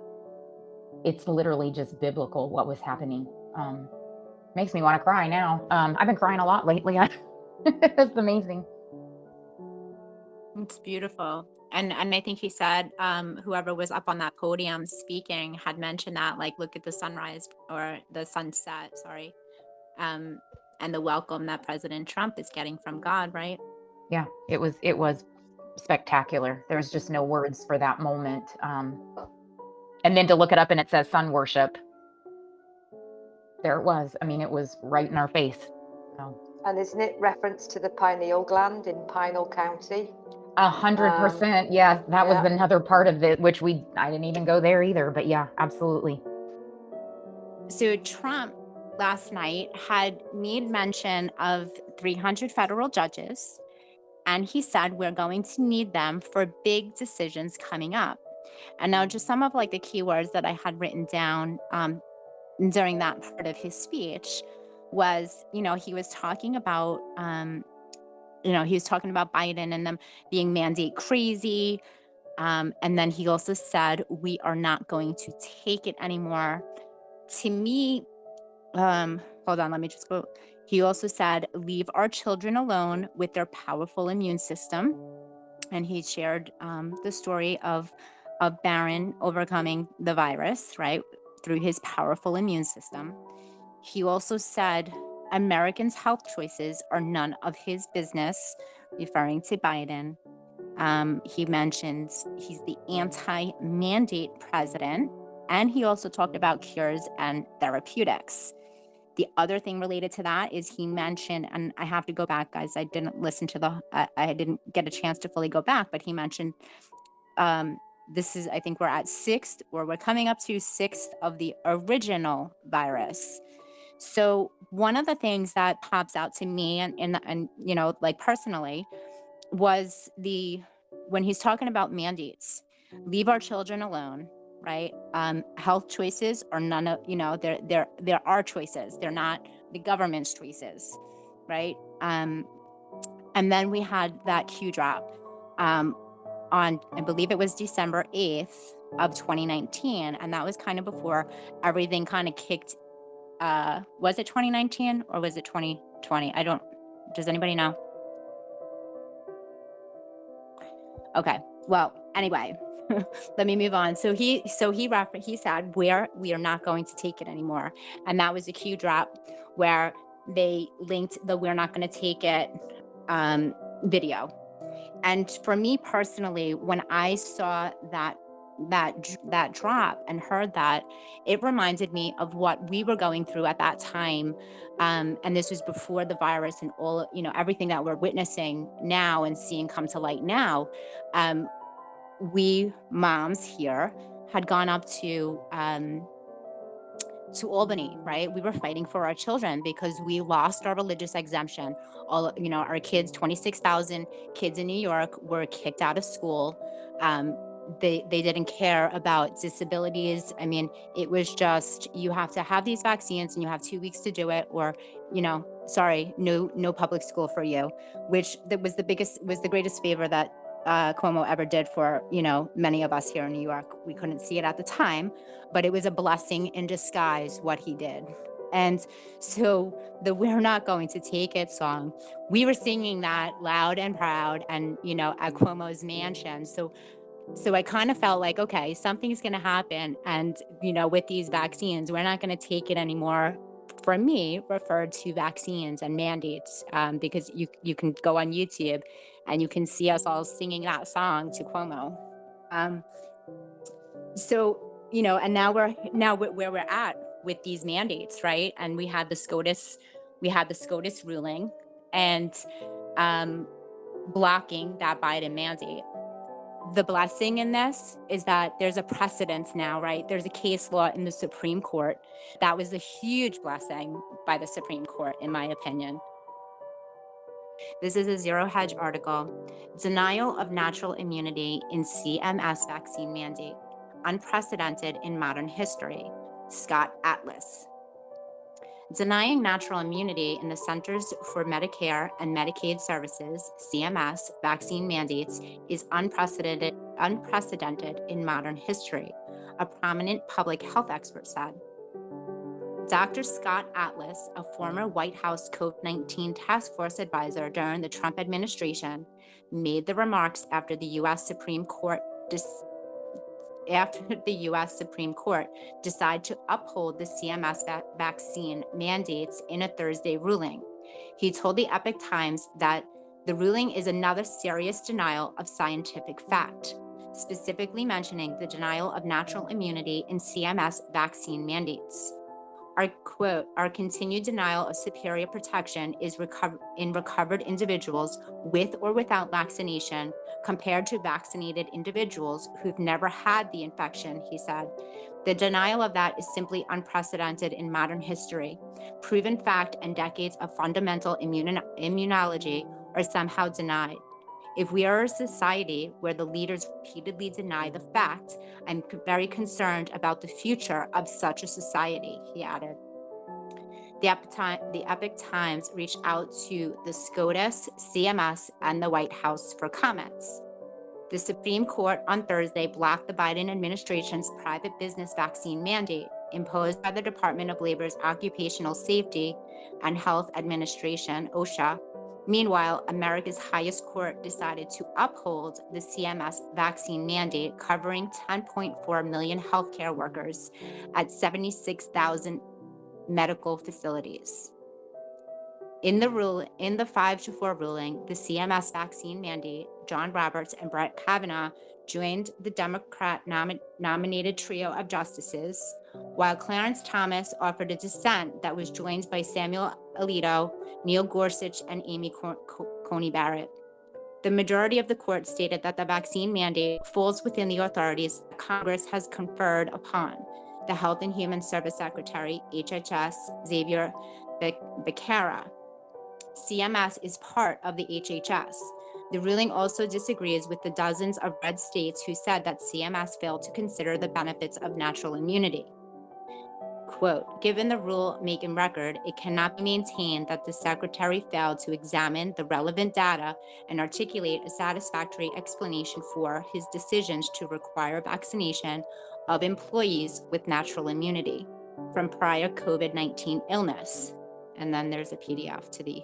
it's literally just biblical what was happening. Makes me want to cry now. I've been crying a lot lately. It's amazing. It's beautiful. And I think he said, whoever was up on that podium speaking had mentioned that, like, look at the sunrise or the sunset, sorry. And the welcome that President Trump is getting from God, right? Yeah, it was spectacular. There's just no words for that moment. And then to look it up and it says sun worship. There it was. I mean, it was right in our face. So. And isn't it reference to the pineal gland in Pinal County? 100%. Yeah, that was another part of it, which I didn't even go there either. But yeah, absolutely. So Trump last night had made mention of 300 federal judges, and he said we're going to need them for big decisions coming up. And now just some of like the keywords that I had written down during that part of his speech was, he was talking about, Biden and them being mandate crazy. And then he also said, we are not going to take it anymore. To me, hold on, let me just go. He also said, leave our children alone with their powerful immune system. And he shared the story of Barron overcoming the virus, right, through his powerful immune system. He also said, Americans' health choices are none of his business, referring to Biden. He mentioned he's the anti-mandate president, and he also talked about cures and therapeutics. The other thing related to that is he mentioned, and I have to go back, guys, I didn't listen to I didn't get a chance to fully go back, but he mentioned this is, I think we're at we're coming up to 6th of the original virus. So one of the things that pops out to me and like personally was when he's talking about mandates, leave our children alone, right? Health choices are none of, they're our choices. They're not the government's choices, right? And then we had that Q drop on, I believe it was December 8th of 2019. And that was kind of before everything kind of kicked. Was it 2019 or was it 2020? Does anybody know? Okay. Well, anyway, let me move on. So he said, we are not going to take it anymore. And that was a Q drop where they linked the we're not going to take it video. And for me personally, when I saw that drop and heard that, it reminded me of what we were going through at that time. And this was before the virus and all, everything that we're witnessing now and seeing come to light now. We moms here had gone up to Albany, right? We were fighting for our children because we lost our religious exemption. All, our kids, 26,000 kids in New York were kicked out of school. They didn't care about disabilities. I mean, it was just, you have to have these vaccines and you have 2 weeks to do it, or, sorry, no public school for you, which was the greatest favor that Cuomo ever did for, many of us here in New York. We couldn't see it at the time, but it was a blessing in disguise what he did. And so the we're not going to take it song, we were singing that loud and proud and, at Cuomo's mansion. So I kind of felt like, okay, something's going to happen. And, with these vaccines, we're not going to take it anymore. For me, referred to vaccines and mandates, because you can go on YouTube and you can see us all singing that song to Cuomo. And now where we're at with these mandates, right? And we had the SCOTUS ruling and blocking that Biden mandate. The blessing in this is that there's a precedent now, right? There's a case law in the Supreme Court. That was a huge blessing by the Supreme Court, in my opinion. This is a Zero Hedge article. Denial of natural immunity in CMS vaccine mandate. Unprecedented in modern history. Scott Atlas. Denying natural immunity in the Centers for Medicare and Medicaid Services, CMS, vaccine mandates is unprecedented in modern history, a prominent public health expert said. Dr. Scott Atlas, a former White House COVID-19 task force advisor during the Trump administration, made the remarks after the U.S. Supreme Court decided to uphold the CMS vaccine mandates in a Thursday ruling. He told the Epoch Times that the ruling is another serious denial of scientific fact. specifically mentioning the denial of natural immunity in CMS vaccine mandates. Our continued denial of superior protection is in recovered individuals with or without vaccination compared to vaccinated individuals who've never had the infection, he said. The denial of that is simply unprecedented in modern history. Proven fact and decades of fundamental immunology are somehow denied. If we are a society where the leaders repeatedly deny the fact, I'm very concerned about the future of such a society, he added. The Epic Times reached out to the SCOTUS, CMS, and the White House for comments. The Supreme Court on Thursday blocked the Biden administration's private business vaccine mandate imposed by the Department of Labor's Occupational Safety and Health Administration, OSHA. Meanwhile, America's highest court decided to uphold the CMS vaccine mandate covering 10.4 million healthcare workers at 76,000 medical facilities. In the 5-4 ruling, the CMS vaccine mandate, John Roberts and Brett Kavanaugh joined the Democrat-nominated trio of justices, while Clarence Thomas offered a dissent that was joined by Samuel Alito, Neil Gorsuch, and Amy Coney Barrett. The majority of the court stated that the vaccine mandate falls within the authorities that Congress has conferred upon the Health and Human Service Secretary, HHS, Xavier Becerra. CMS is part of the HHS. The ruling also disagrees with the dozens of red states who said that CMS failed to consider the benefits of natural immunity. Quote, given the rule-making record, it cannot be maintained that the Secretary failed to examine the relevant data and articulate a satisfactory explanation for his decisions to require vaccination of employees with natural immunity from prior COVID-19 illness. And then there's a PDF to the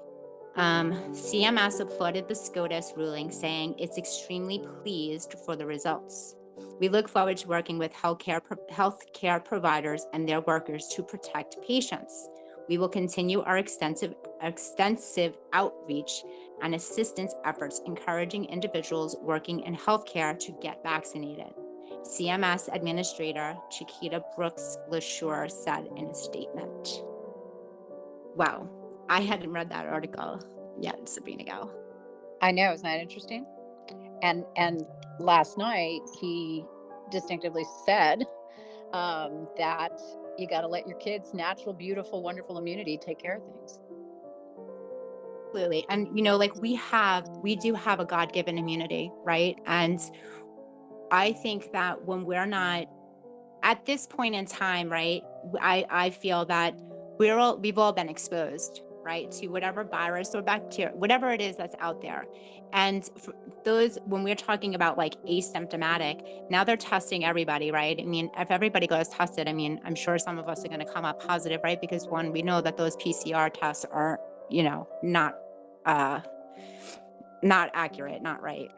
CMS applauded the SCOTUS ruling, saying it's extremely pleased for the results. We look forward to working with healthcare providers and their workers to protect patients. We will continue our extensive outreach and assistance efforts, encouraging individuals working in healthcare to get vaccinated. CMS Administrator Chiquita Brooks LaSure said in a statement. Wow. I hadn't read that article yet, Sabrina Go. I know, isn't that interesting? And last night he distinctively said that you got to let your kids' natural, beautiful, wonderful immunity take care of things. Absolutely. And we do have a God-given immunity, right? And I think that when we're not at this point in time, right, I feel that we've all been exposed, right, to whatever virus or bacteria, whatever it is that's out there. And for those, when we're talking about like asymptomatic, now they're testing everybody, right? I mean, if everybody goes tested, I mean, I'm sure some of us are going to come up positive, right? Because one, we know that those PCR tests are, not accurate, not right.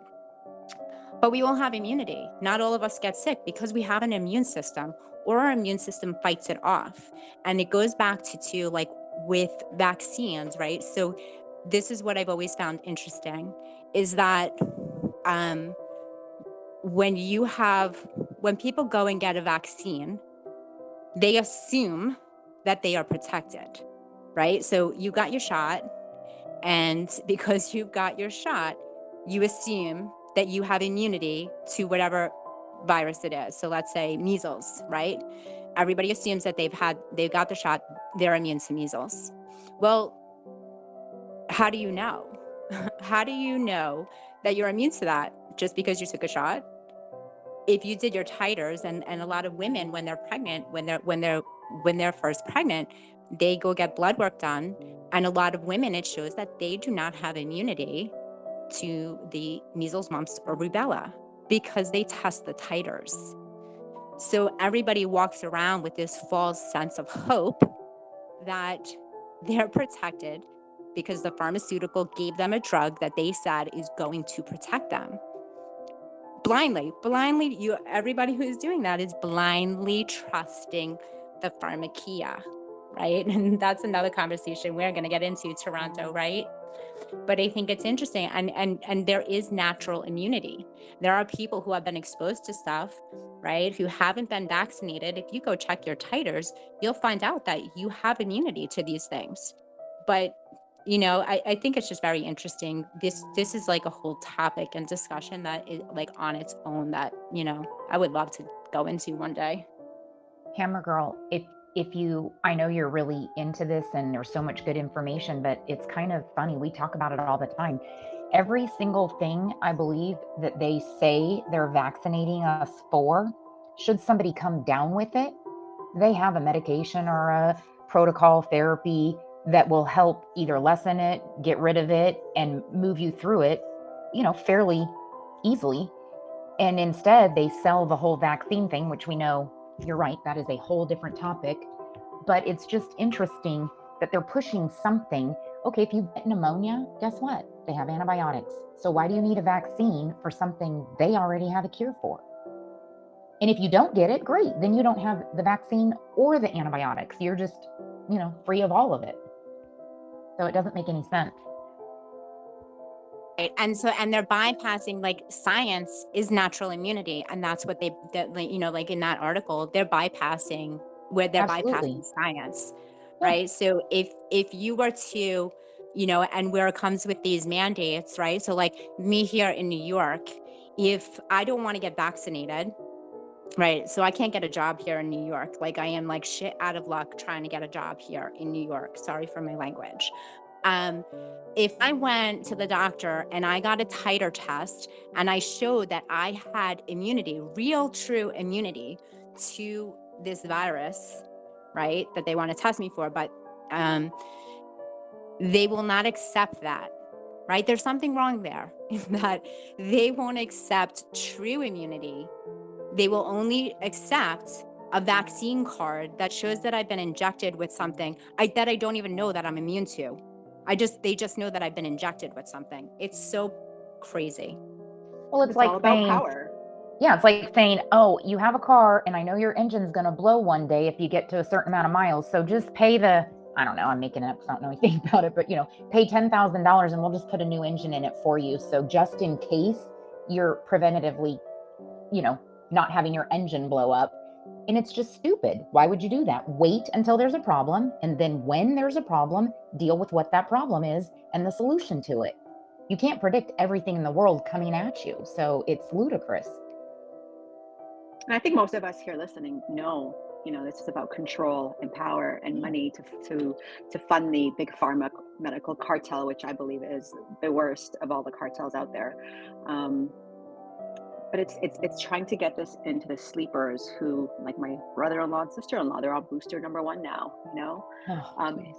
But we all have immunity. Not all of us get sick because we have an immune system, or our immune system fights it off. And it goes back to like with vaccines, right? So this is what I've always found interesting is that when people go and get a vaccine, they assume that they are protected, right? So you got your shot, and because you got your shot, you assume that you have immunity to whatever virus it is. So let's say measles, right? Everybody assumes that they've got the shot, they're immune to measles. Well, how do you know? How do you know that you're immune to that just because you took a shot? If you did your titers, and a lot of women when they're pregnant, when they're first pregnant, they go get blood work done, and a lot of women, it shows that they do not have immunity to the measles, mumps, or rubella because they test the titers. So everybody walks around with this false sense of hope that they're protected because the pharmaceutical gave them a drug that they said is going to protect them. Blindly, everybody who's doing that is blindly trusting the pharmacia, right? And that's another conversation we're going to get into, Toronto, right? But I think it's interesting, and there is natural immunity. There are people who have been exposed to stuff, right, who haven't been vaccinated. If you go check your titers, you'll find out that you have immunity to these things. But I think it's just very interesting. This is like a whole topic and discussion that is like on its own that I would love to go into one day. Hammer Girl, if you, I know you're really into this and there's so much good information, but it's kind of funny. We talk about it all the time. Every single thing I believe that they say they're vaccinating us for, should somebody come down with it, they have a medication or a protocol therapy that will help either lessen it, get rid of it, and move you through it, fairly easily. And instead, they sell the whole vaccine thing, which we know, you're right, that is a whole different topic. But it's just interesting that they're pushing something. Okay, if you get pneumonia, guess what? They have antibiotics. So why do you need a vaccine for something they already have a cure for? And if you don't get it, great. Then you don't have the vaccine or the antibiotics. You're just, free of all of it. So it doesn't make any sense. Right. And they're bypassing, like, science is natural immunity, and that's what like in that article, they're bypassing Absolutely. science, Yeah. right? So if you were to, and where it comes with these mandates, right? So like me here in New York, if I don't want to get vaccinated, right? So I can't get a job here in New York. Like, I am like shit out of luck trying to get a job here in New York. Sorry for my language. If I went to the doctor and I got a titer test and I showed that I had immunity, real true immunity to this virus, right, that they want to test me for, but they will not accept that, right? There's something wrong there in that they won't accept true immunity. They will only accept a vaccine card that shows that I've been injected with something that I don't even know that I'm immune to. They just know that I've been injected with something. It's so crazy. Well, it's It's like all about saying, power. yeah, it's like saying, oh, you have a car and I know your engine's going to blow one day if you get to a certain amount of miles. So just pay I don't know, I'm making it up because I don't know anything about it, but pay $10,000 and we'll just put a new engine in it for you. So just in case you're preventatively, not having your engine blow up. And it's just stupid. Why would you do that? Wait until there's a problem. And then when there's a problem, deal with what that problem is and the solution to it. You can't predict everything in the world coming at you. So it's ludicrous. And I think most of us here listening know, this is about control and power and money to fund the big pharma medical cartel, which I believe is the worst of all the cartels out there. But it's trying to get this into the sleepers who, like my brother-in-law and sister-in-law, they're all booster number one now. Oh, Um,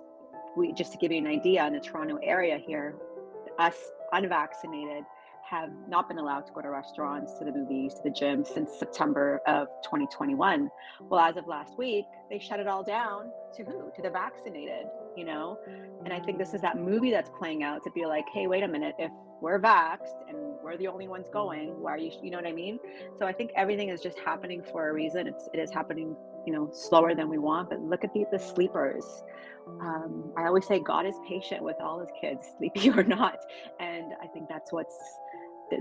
we just to give you an idea, in the Toronto area here, us unvaccinated have not been allowed to go to restaurants, to the movies, to the gym since September of 2021. Well, as of last week, they shut it all down to who? To the vaccinated, And I think this is that movie that's playing out to be like, hey, wait a minute, if we're vaxxed and we're the only ones going, why are you know what I mean? So I think everything is just happening for a reason. It is happening, slower than we want, but look at the sleepers. I always say God is patient with all his kids, sleepy or not. And I think that's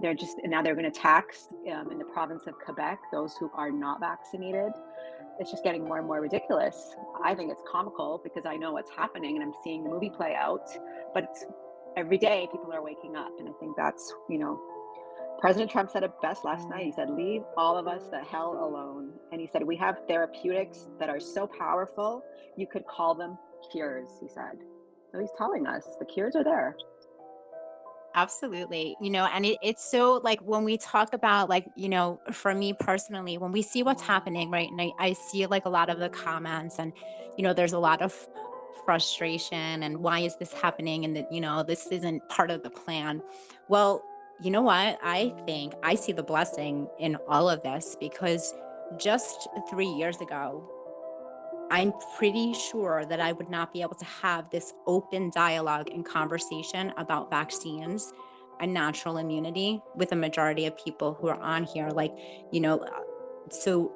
they're just, and now they're going to tax in the province of Quebec, those who are not vaccinated. It's just getting more and more ridiculous. I think it's comical because I know what's happening and I'm seeing the movie play out, but every day people are waking up. And I think that's, President Trump said it best last night. He said, leave all of us the hell alone. And he said, we have therapeutics that are so powerful, you could call them cures, he said. So he's telling us the cures are there. Absolutely. And it's so, like, when we talk about, like, for me personally, when we see what's happening, right, and I see like a lot of the comments, and there's a lot of frustration, and why is this happening, and that this isn't part of the plan. Well, you know what, I think I see the blessing in all of this, because just 3 years ago, I'm pretty sure that I would not be able to have this open dialogue and conversation about vaccines and natural immunity with a majority of people who are on here. Like, so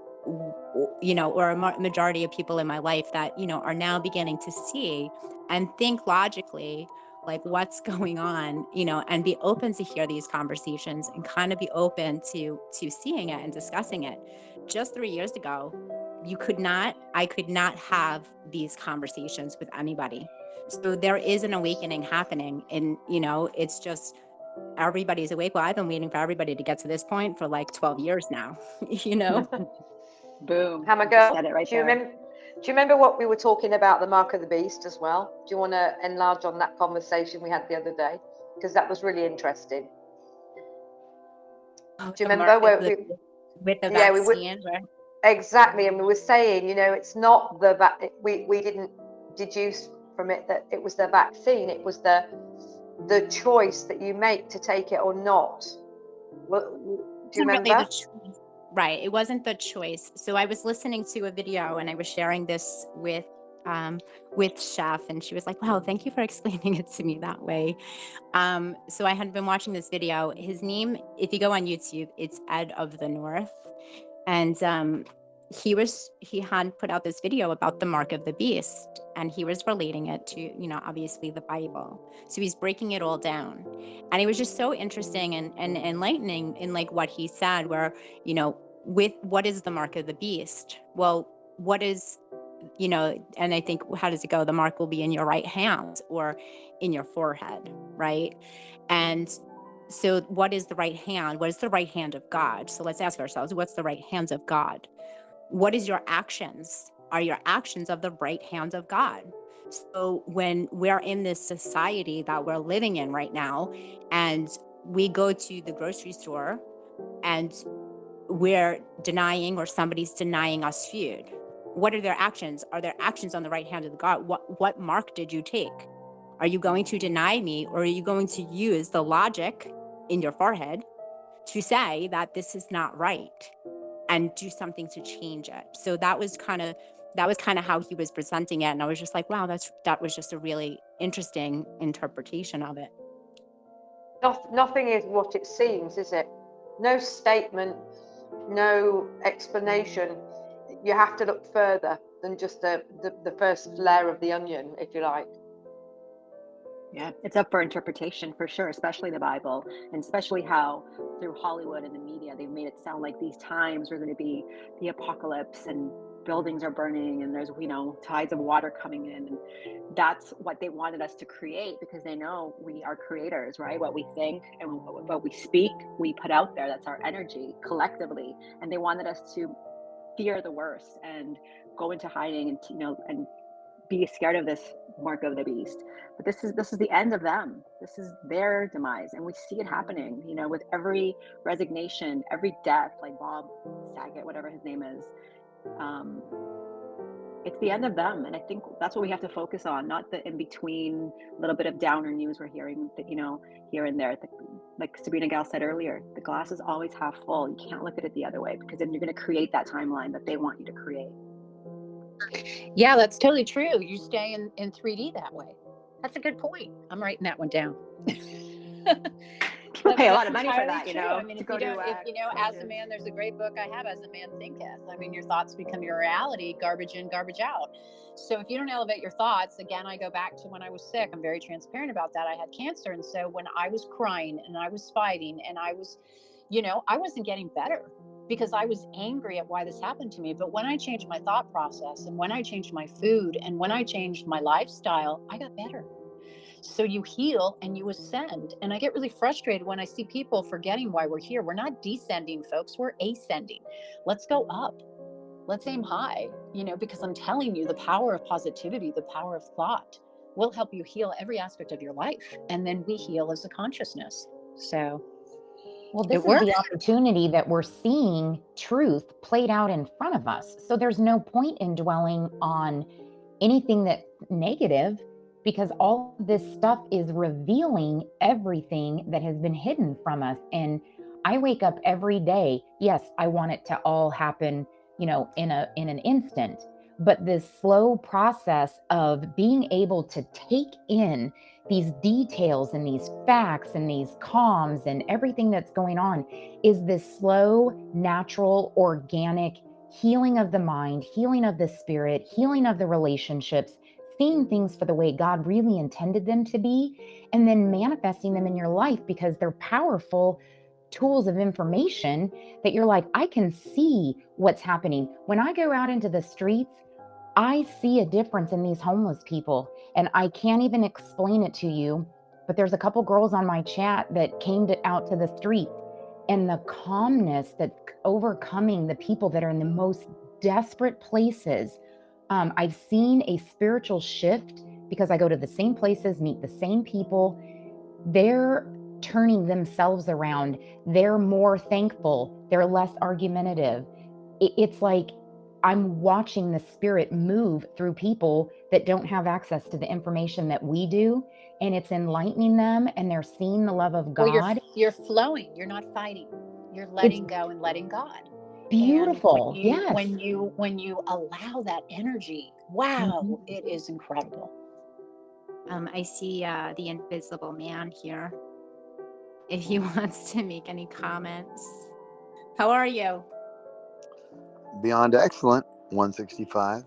or a majority of people in my life that, are now beginning to see and think logically, like what's going on, and be open to hear these conversations and kind of be open to seeing it and discussing it. Just 3 years ago, I could not have these conversations with anybody. So there is an awakening happening, and, it's just everybody's awake. Well, I've been waiting for everybody to get to this point for like 12 years now, Boom. Hammer You just girl, said it right do you there. remember? Do you remember what we were talking about, the mark of the beast as well? Do you want to enlarge on that conversation we had the other day? Because that was really interesting. Oh, Do you the remember market where we? with the Yeah, we were vaccine, right? exactly, and we were saying, it's not we didn't deduce from it that it was the vaccine. It was the choice that you make to take it or not. Do you Wasn't really the remember? choice. Right. It wasn't the choice. So I was listening to a video and I was sharing this with Chef, and she was like, wow, thank you for explaining it to me that way. So I had been watching this video. His name, if you go on YouTube, it's Ed of the North. And he had put out this video about the mark of the beast, and he was relating it to, obviously the Bible. So he's breaking it all down. And it was just so interesting and enlightening in like what he said, where, with what is the mark of the beast? Well, what is, and I think, how does it go? The mark will be in your right hand or in your forehead, right? And so what is the right hand? What is the right hand of God? So let's ask ourselves, what's the right hand of God? What is your actions? Are your actions of the right hand of God? So when we're in this society that we're living in right now, and we go to the grocery store and we're denying, or somebody's denying us food, what are their actions? Are their actions on the right hand of God? What mark did you take? Are you going to deny me, or are you going to use the logic in your forehead to say that this is not right and do something to change it? So that was kind of how he was presenting it, and I was just like, wow, that was just a really interesting interpretation of it. Nothing is what it seems, is it? No statement, no explanation. You have to look further than just the first layer of the onion, if you like. Yeah, it's up for interpretation for sure, especially the Bible, and especially how through Hollywood and the media, they've made it sound like these times are going to be the apocalypse and buildings are burning and there's, tides of water coming in. And that's what they wanted us to create, because they know we are creators, right? What we think and what we speak, we put out there. That's our energy collectively. And they wanted us to fear the worst and go into hiding and, and be scared of this mark of the beast. But this is the end of them. This is their demise, and we see it happening, with every resignation, every death, like Bob Saget, whatever his name is. It's the end of them, and I think that's what we have to focus on, not the in between little bit of downer news we're hearing that, here and there. Like Sabrina Gal said earlier, the glass is always half full. You can't look at it the other way, because then you're going to create that timeline that they want you to create. Yeah, that's totally true. You stay in 3D that way. That's a good point. I'm writing that one down. People pay a lot of money for that, I mean, if as a man, there's a great book I have, As a Man Thinketh. I mean, your thoughts become your reality, garbage in, garbage out. So if you don't elevate your thoughts, again, I go back to when I was sick. I'm very transparent about that. I had cancer. And so when I was crying and I was fighting and I was, I wasn't getting better because I was angry at why this happened to me. But when I changed my thought process and when I changed my food and when I changed my lifestyle, I got better. So you heal and you ascend. And I get really frustrated when I see people forgetting why we're here. We're not descending, folks. We're ascending. Let's go up. Let's aim high, because I'm telling you, the power of positivity, the power of thought will help you heal every aspect of your life. And then we heal as a consciousness. So, well, this is the opportunity that we're seeing truth played out in front of us. So there's no point in dwelling on anything that's negative, because all of this stuff is revealing everything that has been hidden from us. And I wake up every day. Yes, I want it to all happen, in an instant, but this slow process of being able to take in these details and these facts and these comms and everything that's going on is this slow, natural, organic healing of the mind, healing of the spirit, healing of the relationships, seeing things for the way God really intended them to be, and then manifesting them in your life because they're powerful tools of information that you're like, I can see what's happening. When I go out into the streets, I see a difference in these homeless people, and I can't even explain it to you. But there's a couple girls on my chat that came out to the street, and the calmness that's overcoming the people that are in the most desperate places. I've seen a spiritual shift because I go to the same places, meet the same people. They're turning themselves around. They're more thankful. They're less argumentative. It's like I'm watching the spirit move through people that don't have access to the information that we do. And it's enlightening them, and they're seeing the love of Well, God. you're flowing. You're not fighting. You're It's letting go and letting God. And beautiful. Yes. when you allow that energy, wow, Mhm. it is incredible. I see the invisible man here. If he wants to make any comments. How are you? Beyond excellent, 165.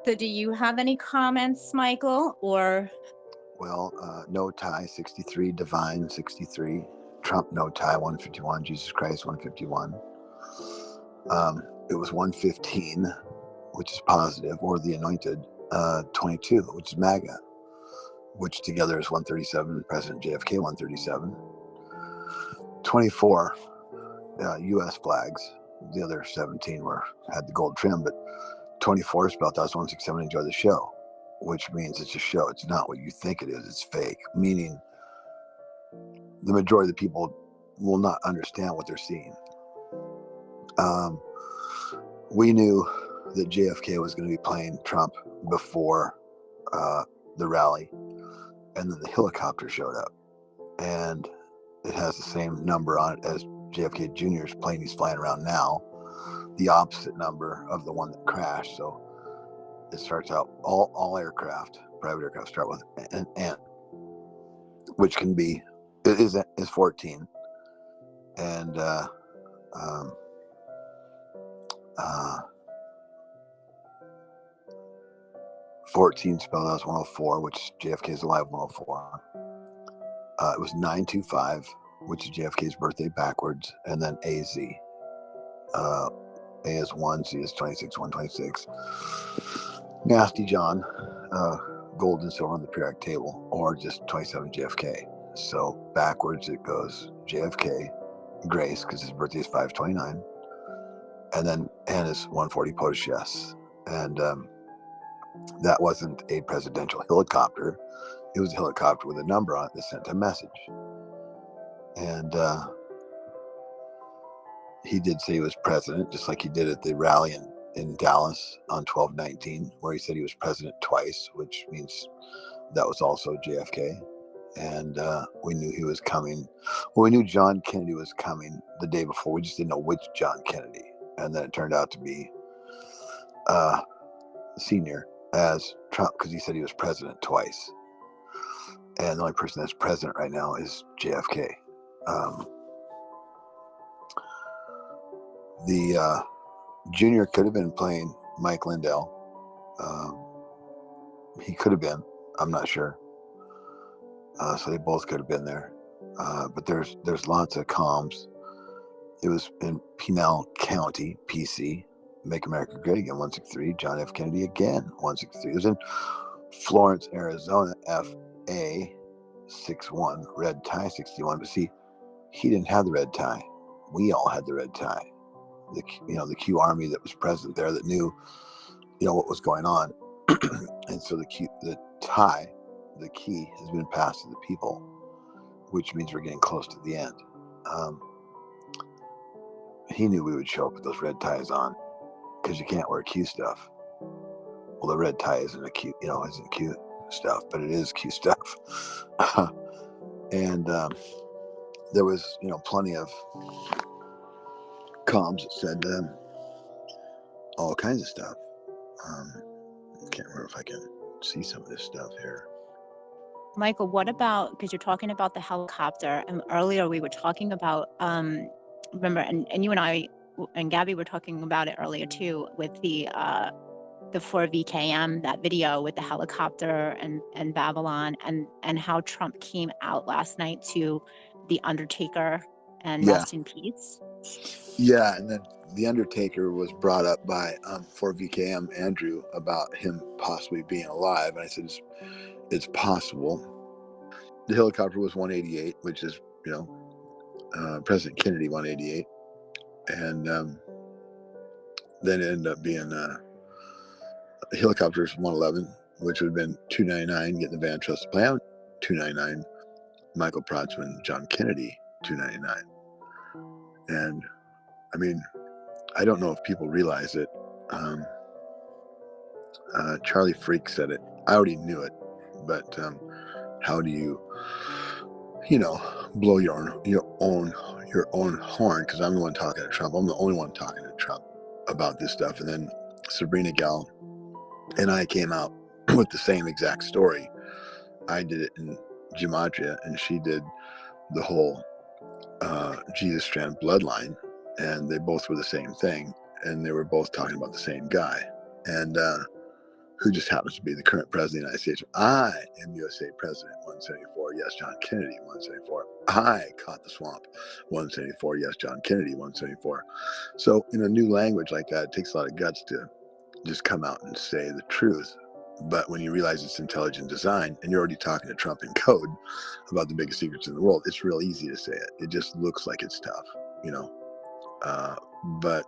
So do you have any comments, Michael? Or Well, no tie, 63. Divine, 63. Trump, no tie, 151. Jesus Christ, 151. It was 115, which is positive, or the anointed, 22, which is MAGA, which together is 137. President JFK, 137. 24, U.S. flags. The other 17 had the gold trim, but 24 spelled out as 167. Enjoy the show, which means it's a show. It's not what you think it is. It's fake, meaning the majority of the people will not understand what they're seeing. We knew that JFK was going to be playing Trump before the rally, and then the helicopter showed up, and it has the same number on it as JFK Jr.'s plane he's flying around now, the opposite number of the one that crashed. So it starts out, all aircraft, private aircraft start with an, which can be, is 14. And 14 spelled out as 104, which JFK is alive, 104. It was 925, which is JFK's birthday backwards, and then AZ. A is 1, Z is 26, 126. Nasty John, gold and silver on the periodic table, or just 27 JFK. So backwards it goes JFK, Grace, because his birthday is 529, and then N is 140, POTUS, yes. And that wasn't a presidential helicopter. It was a helicopter with a number on it that sent a message. And he did say he was president, just like he did at the rally in Dallas on 12/19, where he said he was president twice, which means that was also JFK. And we knew he was coming. Well, we knew John Kennedy was coming the day before. We just didn't know which John Kennedy. And then it turned out to be Senior as Trump, because he said he was president twice. And the only person that's president right now is JFK. The Junior could have been playing Mike Lindell. He could have been. I'm not sure. So they both could have been there. But there's lots of comms. It was in Pinal County, PC. Make America Great Again, 163. John F. Kennedy again, 163. It was in Florence, Arizona, FA 61. Red tie, 61. But see, he didn't have the red tie. We all had the red tie. The Q Army that was present there that knew, what was going on. And so the tie, the key has been passed to the people, which means we're getting close to the end. He knew we would show up with those red ties on, because you can't wear Q stuff. Well, the red tie isn't Q stuff, but it is Q stuff. And there was, plenty of comms that said all kinds of stuff. I can't remember if I can see some of this stuff here. Michael, what about, because you're talking about the helicopter, and earlier we were talking about, remember, and you and I and Gabby were talking about it earlier too, with the 4VKM, that video with the helicopter and Babylon, and how Trump came out last night to The Undertaker and Yeah. rest in peace. Yeah, and then The Undertaker was brought up by 4VKM Andrew about him possibly being alive, and I said it's possible. The helicopter was 188, which is, you know, President Kennedy 188, and then it ended up being the helicopter's 111, which would have been 299, getting the Van Trust plan 299, Michael Protzman, John Kennedy 299, and I mean, I don't know if people realize it. Charlie Freak said it. I already knew it, but how do you blow your own horn? Because I'm the one talking to Trump. I'm the only one talking to Trump about this stuff. And then Sabrina Gal and I came out with the same exact story. I did it in Gematria, and she did the whole Jesus strand bloodline, and they both were the same thing, and they were both talking about the same guy, and who just happens to be the current president of the United States. I am USA President 174, yes, John Kennedy 174. I caught the swamp 174, yes, John Kennedy 174. So in a new language like that, it takes a lot of guts to just come out and say the truth. But when you realize it's intelligent design and you're already talking to Trump in code about the biggest secrets in the world, it's real easy to say it. It just looks like it's tough, but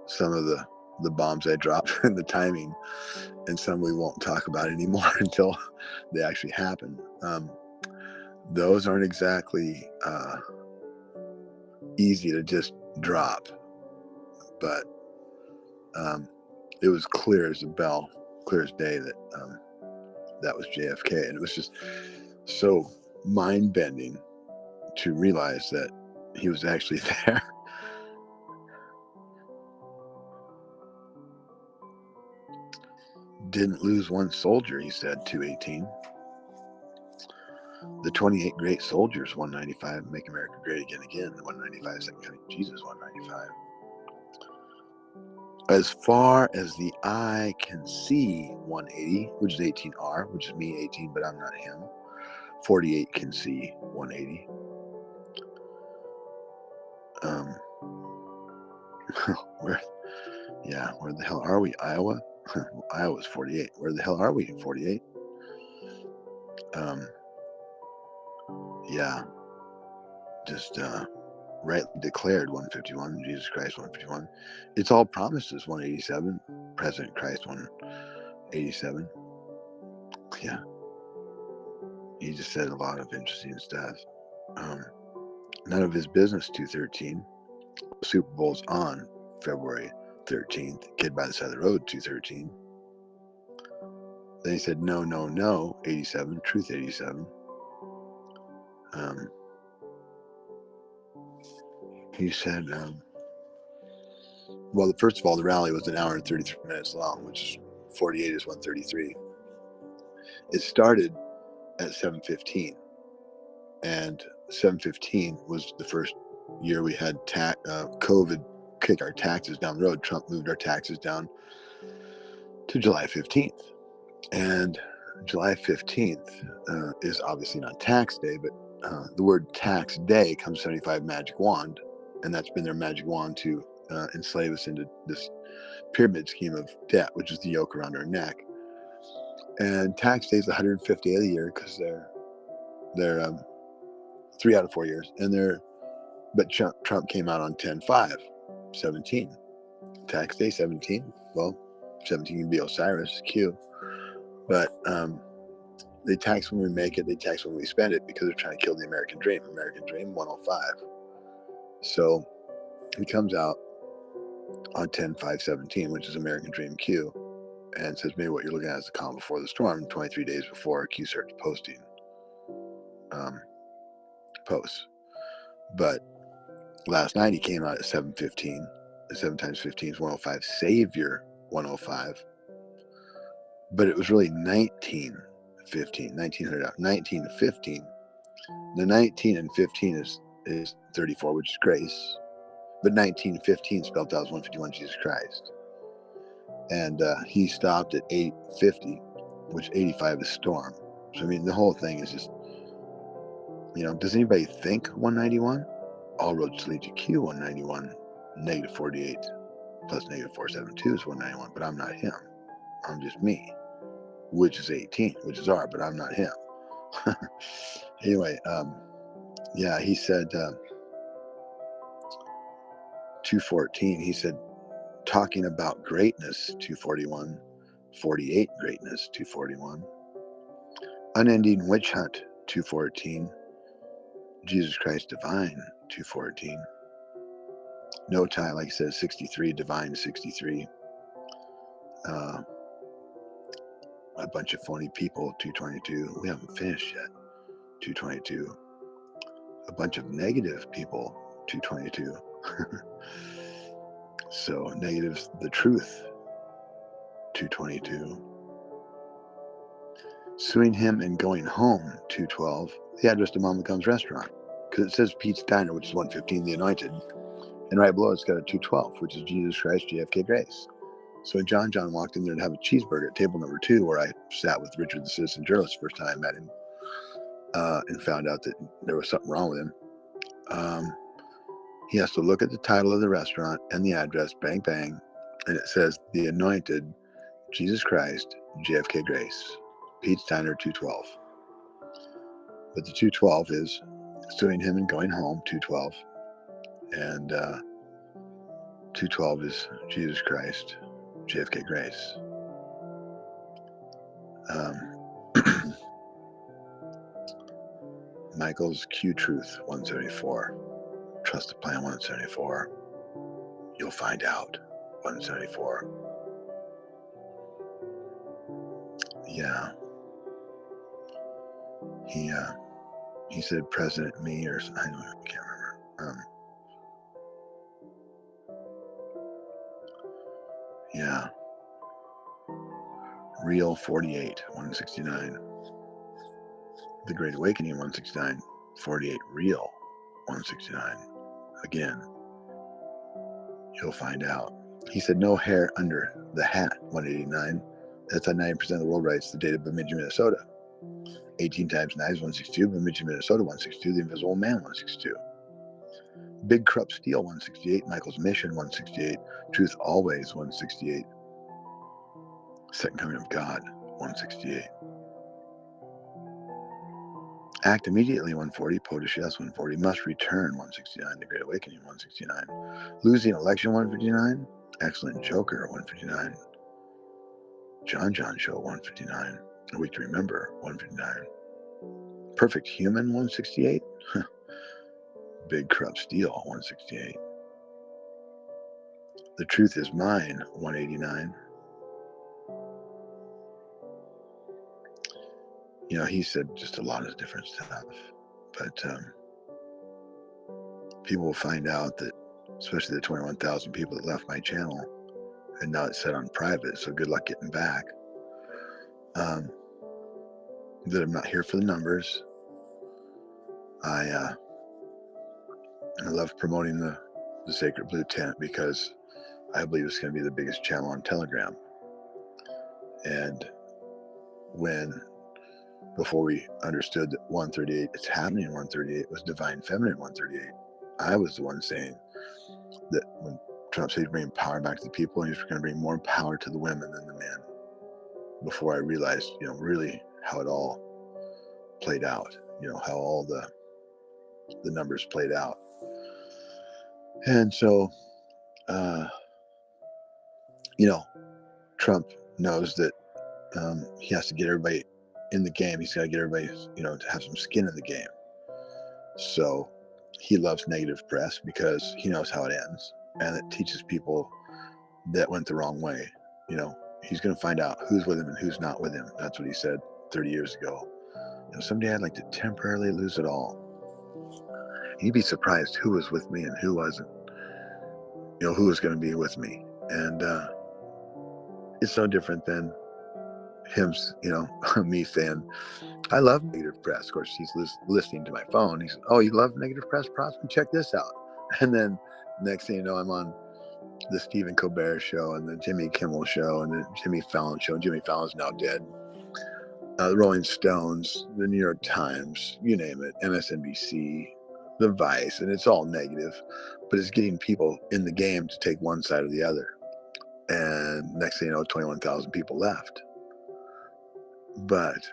some of the bombs I dropped and the timing, and some we won't talk about anymore until they actually happen. Those aren't exactly easy to just drop, but it was clear as a bell, clear as day that that was JFK, and it was just so mind-bending to realize that he was actually there. Didn't lose one soldier, he said, 218. The 28 great soldiers, 195, Make America Great Again Again, 195, Second Coming of Jesus, 195. As far as the eye can see, 180, which is 18R, which is me, 18, but I'm not him. 48 can see, 180. Where the hell are we? Iowa? Iowa's 48. Where the hell are we in 48? Just rightly declared 151, Jesus Christ 151. It's all promises 187, President Christ 187. Yeah. He just said a lot of interesting stuff. None of his business 213. Super Bowl's on February 13th. Kid by the side of the road 213. Then he said no 87, truth 87. He said, well, first of all, the rally was an hour and 33 minutes long, which 48 is 133. It started at 7:15, and 7:15 was the first year we had COVID kick our taxes down the road. Trump moved our taxes down to July 15th, and July 15th is obviously not tax day, but the word tax day comes 75 magic wand, and that's been their magic wand to enslave us into this pyramid scheme of debt, which is the yoke around our neck. And tax day is 150th of the year because they're 3 out of 4 years, but Trump came out on 10/5/17. Tax day 17. Well, 17 can be Osiris, Q, but they tax when we make it, they tax when we spend it, because they're trying to kill the American dream. American dream 105. So he comes out on 10/5/17, which is American Dream Q, and says maybe what you're looking at is the calm before the storm. 23 days before Q starts posting posts. But last night he came out at 7:15. 7 times 15 is 105. Savior 105. But it was really 1915, 1900, 19 to 15. The 19 and 15 is 34, which is grace. but 1915 spelled out as 151 Jesus Christ. And he stopped at 850, which 85 is storm. So I mean, the whole thing is just, does anybody think 191? All roads lead to Q 191, -48 plus -472 is 191, but I'm not him. I'm just me, which is 18, which is R, but I'm not him. Anyway, yeah, he said 214, he said, talking about greatness, 241, 48 greatness, 241, unending witch hunt, 214, Jesus Christ divine, 214, no time, like I said, 63, divine, 63, a bunch of phony people, 222, we haven't finished yet, 222, a bunch of negative people, 222, so negatives, the truth, 222, suing him and going home, 212, the address to Mama Comes Restaurant, because it says Pete's Diner, which is 115, the Anointed, and right below it's got a 212, which is Jesus Christ, JFK Grace. So John walked in there to have a cheeseburger at table number 2, where I sat with Richard, the citizen journalist, the first time I met him, and found out that there was something wrong with him. He has to look at the title of the restaurant and the address, bang, bang, and it says, The Anointed, Jesus Christ, JFK Grace, Pete's Diner, 212. But the 212 is suing him and going home, 212. And 212 is Jesus Christ, JFK Grace. Michael's Q Truth, 174. Trust the Plan, 174. You'll find out, 174. Yeah. He said President Me or something. I can't remember. Yeah. Real 48, 169. The Great Awakening, 169. 48 Real, 169. Again, you'll find out. He said no hair under the hat, 189. That's how 90% of the world writes the date of Bemidji, Minnesota. 18 times 9 is 162. Bemidji, Minnesota, 162. The Invisible Man, 162. Big Corrupt Steel, 168. Michael's Mission, 168. Truth Always, 168. Second Coming of God, 168. Act Immediately, 140. POTUS, yes, 140. Must Return, 169. The Great Awakening, 169. Losing Election, 159. Excellent Joker, 159. John Show, 159. A Week to Remember, 159. Perfect Human, 168. Big Corrupt Steel, 168. The Truth Is Mine, 189. He said just a lot of different stuff. But people will find out that, especially the 21,000 people that left my channel, and now it's set on private, so good luck getting back, that I'm not here for the numbers. I love promoting the Sacred Blue Tent because I believe it's going to be the biggest channel on Telegram. And before we understood that 138, it's happening 138, was Divine Feminine 138, I was the one saying that when Trump said he'd bring power back to the people, and he was going to bring more power to the women than the men, before I realized, really how it all played out, how all the numbers played out. And so, Trump knows that he has to get everybody in the game. He's got to get everybody, to have some skin in the game. So he loves negative press because he knows how it ends, and it teaches people that went the wrong way. He's going to find out who's with him and who's not with him. That's what he said 30 years ago. Someday I'd like to temporarily lose it all. You'd be surprised who was with me and who wasn't. Who was going to be with me. And it's no different than him, me saying, I love negative press. Of course, he's listening to my phone. He said, oh, you love negative press? Prosper? Check this out. And then Next thing you know, I'm on the Stephen Colbert show and the Jimmy Kimmel show and the Jimmy Fallon show. Jimmy Fallon's now dead. The Rolling Stones, the New York Times, you name it, MSNBC, the Vice, and it's all negative, but it's getting people in the game to take one side or the other. And next thing you know, 21,000 people left. But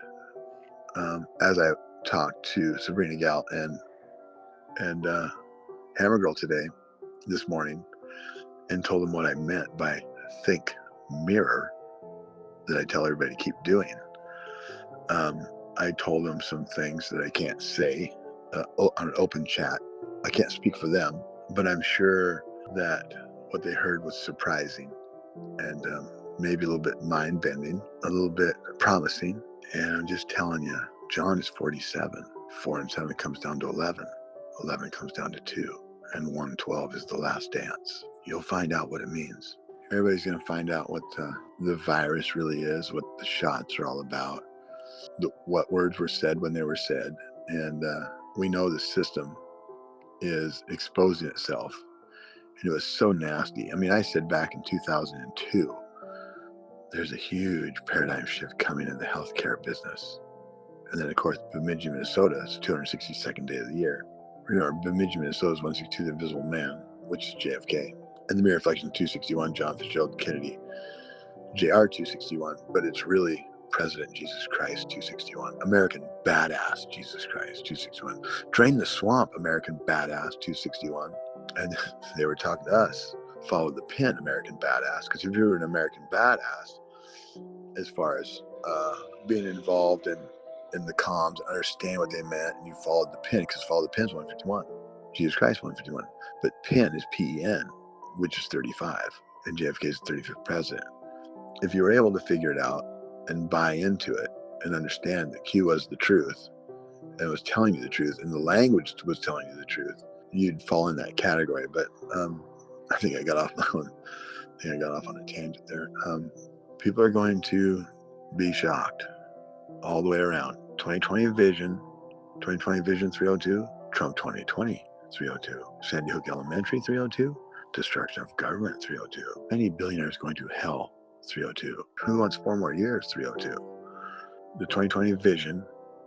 as I talked to Sabrina Galt and Hammer Girl today, this morning, and told them what I meant by think mirror that I tell everybody to keep doing. I told them some things that I can't say on an open chat. I can't speak for them, but I'm sure that what they heard was surprising and maybe a little bit mind-bending, a little bit promising. And I'm just telling you, John is 47. 4 and 7 comes down to 11. 11 comes down to 2. And 112 is the last dance. You'll find out what it means. Everybody's going to find out what the virus really is, what the shots are all about, what words were said when they were said. And we know the system is exposing itself. And it was so nasty. I mean, I said back in 2002, there's a huge paradigm shift coming in the healthcare business. And then, of course, Bemidji, Minnesota is the 262nd day of the year. Remember, Bemidji, Minnesota is 162, the invisible man, which is JFK. And the mere reflection of 261, John Fitzgerald Kennedy, JR 261. But it's really President Jesus Christ 261. American badass Jesus Christ 261. Drain the swamp, American badass 261. And they were talking to us. Follow the pin, American badass. Because if you're an American badass, as far as being involved in the comms, understand what they meant, and you followed the pin, because follow the pin's 151. Jesus Christ 151. But pin is PEN, which is 35, and JFK is the 35th president. If you were able to figure it out and buy into it and understand that Q was the truth and was telling you the truth, and the language was telling you the truth, you'd fall in that category. But I think I got off on a tangent there. People are going to be shocked all the way around. 2020 vision 302, Trump 2020 302, Sandy Hook Elementary 302, destruction of government 302, many billionaires going to hell 302, who wants 4 more years 302. The 2020 vision,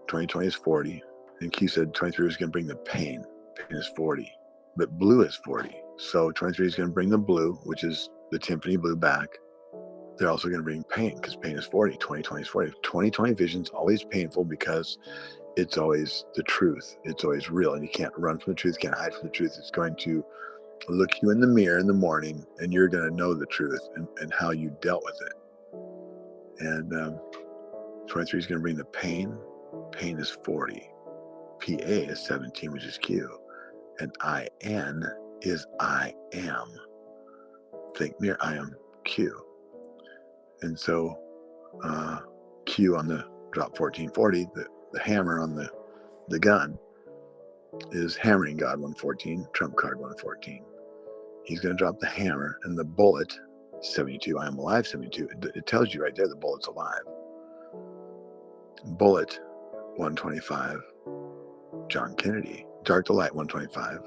2020 is 40, and Q said 23 was going to bring the pain. Pain is 40, but blue is 40. So 23 is going to bring the blue, which is the timpani blue, back. They're also going to bring pain, because pain is 40. 2020 is 40. 2020 vision's always painful because it's always the truth. It's always real, and you can't run from the truth, can't hide from the truth. It's going to look you in the mirror in the morning, and you're going to know the truth and how you dealt with it. And 23 is going to bring the pain. Pain is 40. PA is 17, which is Q. And IN is I am. Think mirror, I am Q. And so Q on the drop 1440, the hammer on the gun, is hammering God 114, trump card 114. He's going to drop the hammer, and the bullet 72, I am alive 72. It tells you right there the bullet's alive. Bullet 125, John Kennedy. Dark to light 125,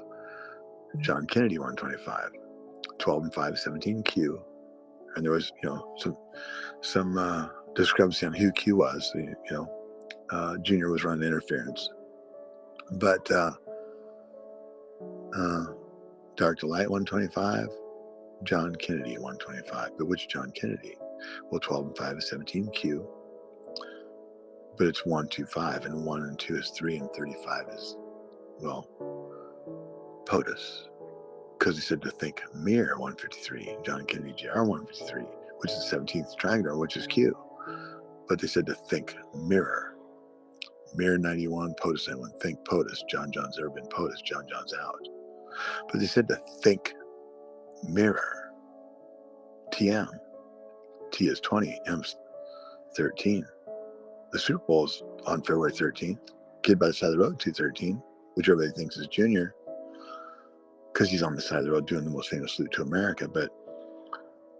John Kennedy 125. 12 and 5 is 17, Q. And there was, some discrepancy on who Q was. Junior was running interference. But dark to light 125, John Kennedy 125. But which John Kennedy? Well, 12 and 5 is 17, Q. But it's 1, 2, 5, and 1 and 2 is 3, and 35 is, POTUS. Because he said to think mirror 153, John Kennedy JR 153, which is the 17th triangle, which is Q. But they said to think mirror. Mirror 91, POTUS 91, think POTUS, John John's urban POTUS, John John's out. But they said to think mirror. TM. T is 20, M's 13. The Super Bowl's on February 13th. Kid by the side of the road, 213, which everybody thinks is Junior, because he's on the side of the road doing the most famous salute to America. But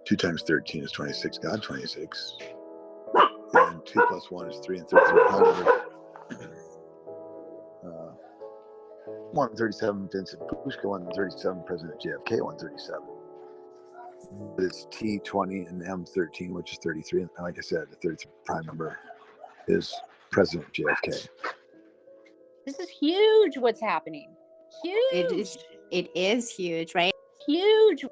2 times 13 is 26, God 26. And 2 plus 1 is 3, and 33. 137 Vincent Pushka, 137 President JFK, 137. But it's T20 and M13, which is 33. And like I said, the 33 prime number is President JFK. This is huge what's happening. Huge. It is huge, right? Huge.